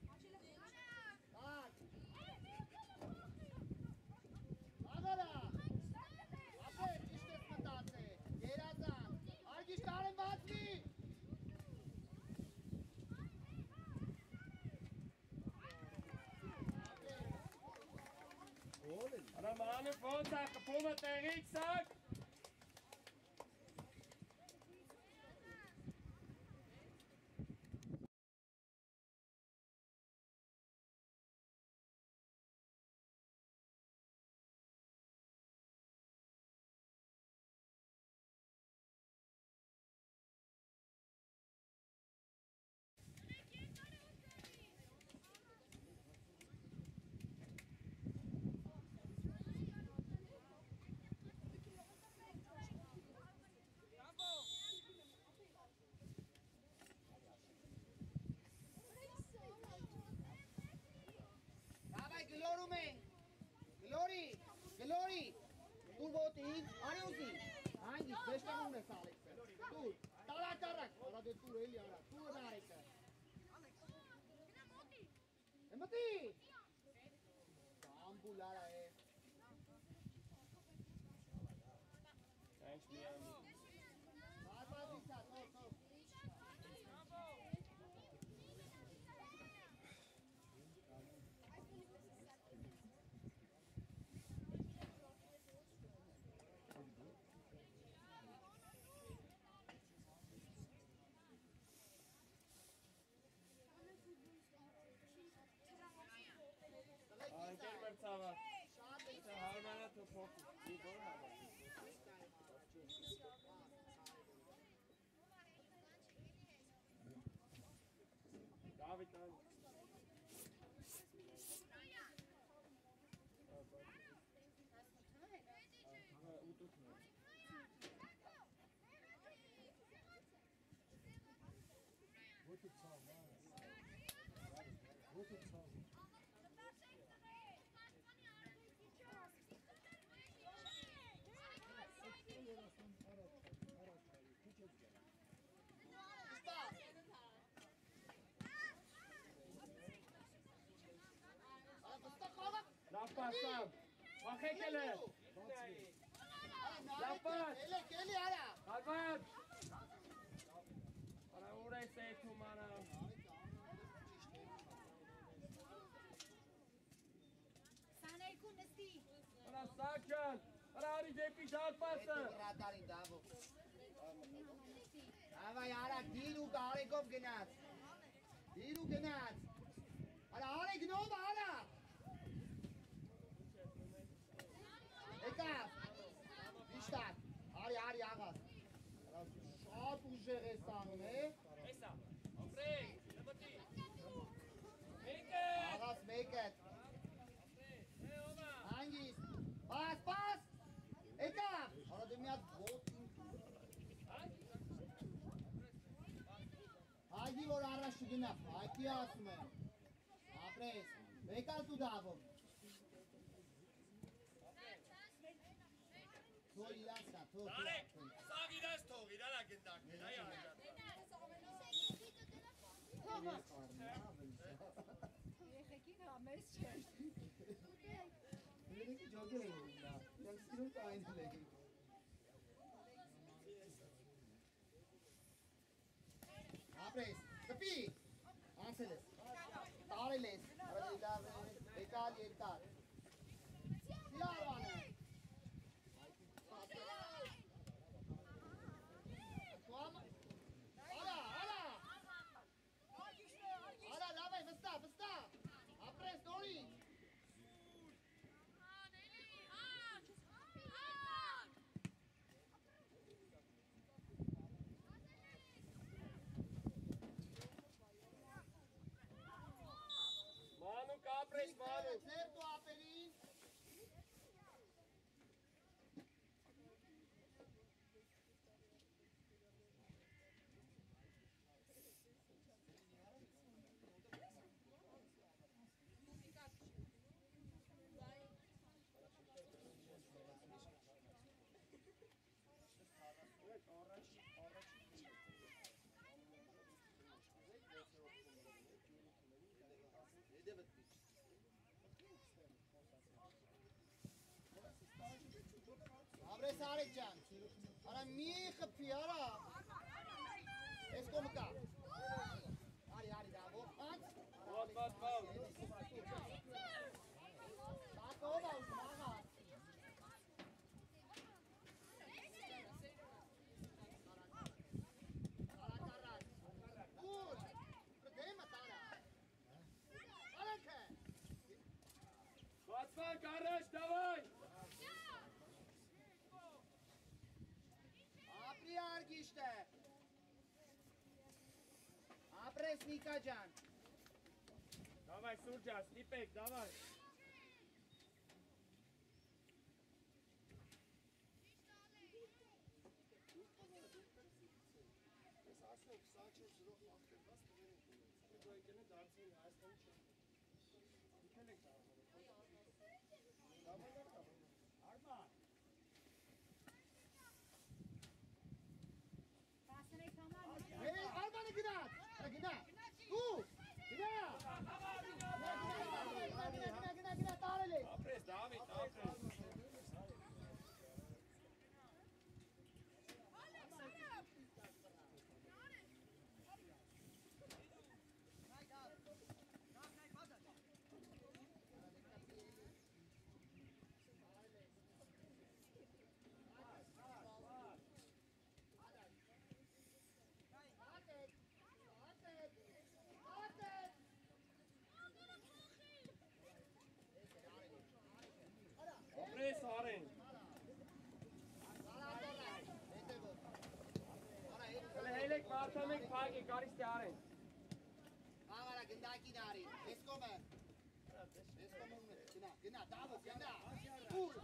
Ակ։ Ագարա։ Ապրես, ճիշտ ես մտածե։ Երազան։ Արգիշ կարեն բացվի։
արա մանու ոնց է կպումը տեղիք սակ,
Davai, գլորում ենք։ Գլորի։ Դուր ոտին, արի ուզի։ Հանգիստ, վեշտանում ես Ալեքսը։ Դուր, տարակ, արա դե դուր էլի արա, դուր Ալեքսը։ Մտի։ Ամբուլ արա է։
Thanks, man.
Բարբազիցա, թող։
մրցավար։ Հարմանը թոփոք։ David an. Lapasam. Vakekele. Lapas.
Eli ara.
Kalbat. Ara uray se tumara.
Sanekun esti.
Ara sakal. Ara ari jepi dal pasa.
Ratarin davo. Ava ara diru garekov genat. Diru genat. Ara are gnova ara. Եկավ, վիշտակ, արի աղաս, շատ ուժեղ ես անում է,
Եսա, ապրեկ, նմտի,
աղաս մեկըտ, հանգիս, պաս, եկավ, արա դե միատ ոտին տուր, հայդի որ առաջ չգնավ, հայդի ասում եմ, ապրես, եկալ դու դավոր, Թող իրանցնա, թող
Տարեք, սաղ իրաց թող, իրար ագնդակներ, այ աջատ։
Երեխեքին համես չէ։
Երեքի ջոգեր էին նա, իրանք սիրում կայնել էին։ Ապրես, կպի, անցել ես, տարել ես, եկալ երկար, սիարվան է, Արա, լավ է, վստա, ապրես, նորի։
Մանուկ ապրես, մանուկ։
Ձեր դու ապերին։ Ապրես արեք ջան, արա մի խփի, արա, ես կոմը կա, արի, դավով, անց,
Ոտված։
տակով ա ուզում, աղա, արակ, ուր, դեմը տարա, արանք է,
Բացվանք առաջ, դավայ։
ապրի արգիշտ է, ապրես Նիկա ջան,
Դավայ, սուրջա, ստիպեք, դավայ։
Տասնեկ համար
Արմանը գնաց, գնա, ու, գնա, տարել է,
Ապրես, Դավիթ, ապրես։ արտամենք փակի, կարիստի արեն։
Աղարա գնդակին արի, ես կոմ է։ Գնա, դավը, գնա։ Ուր։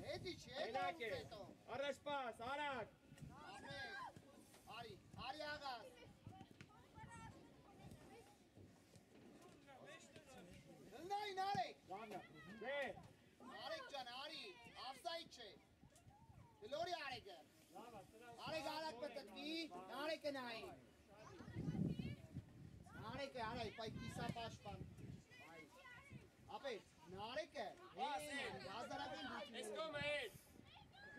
Հետի չէ,
Մենակ է, առաջ պաս, արակ։
Արի աղաս։ Հնդային արեք։
Դե,
Արեք ջան, արի, ավսայիք չէ։ Լորի արեկը։ Արեք արակ պտտվի, արեկը նայի։ Nareke, arai, pai kisa pashpan. Apet, nareke. Gazara bin duti.
Esko mehet.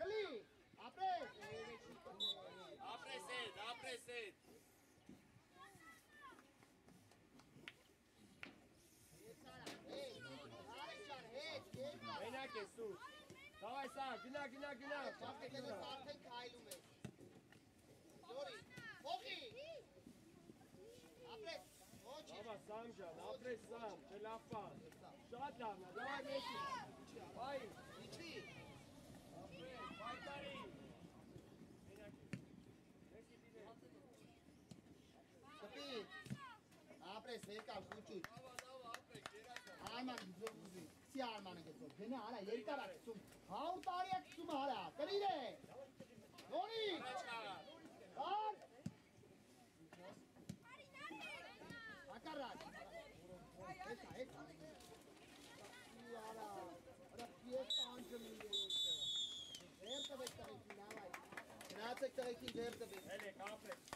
Kali, apet.
Apreset. Menak je sus. Давай сам, гина.
Çarpıkları sartın kaylum et. Lori, Oki. Apret, oči.
Baba sam can, apres sam, çelafan. Şat lavna, давай meşi. Vay.
İçli.
Vay tari. Menak je. Meşi bide.
Kapit. Apret, svekal, kuçuç. Arman güzel. Si armanı getir. Beni ara, yeri tarak sum. Hav tariyak sum hala. Kalile. Lori. Lan. Akarrat. Esa. Yara. Ara fiesta anjaminde. Verta bektarekin navay. Knatek tarekin verta bek.
Hele, kapres.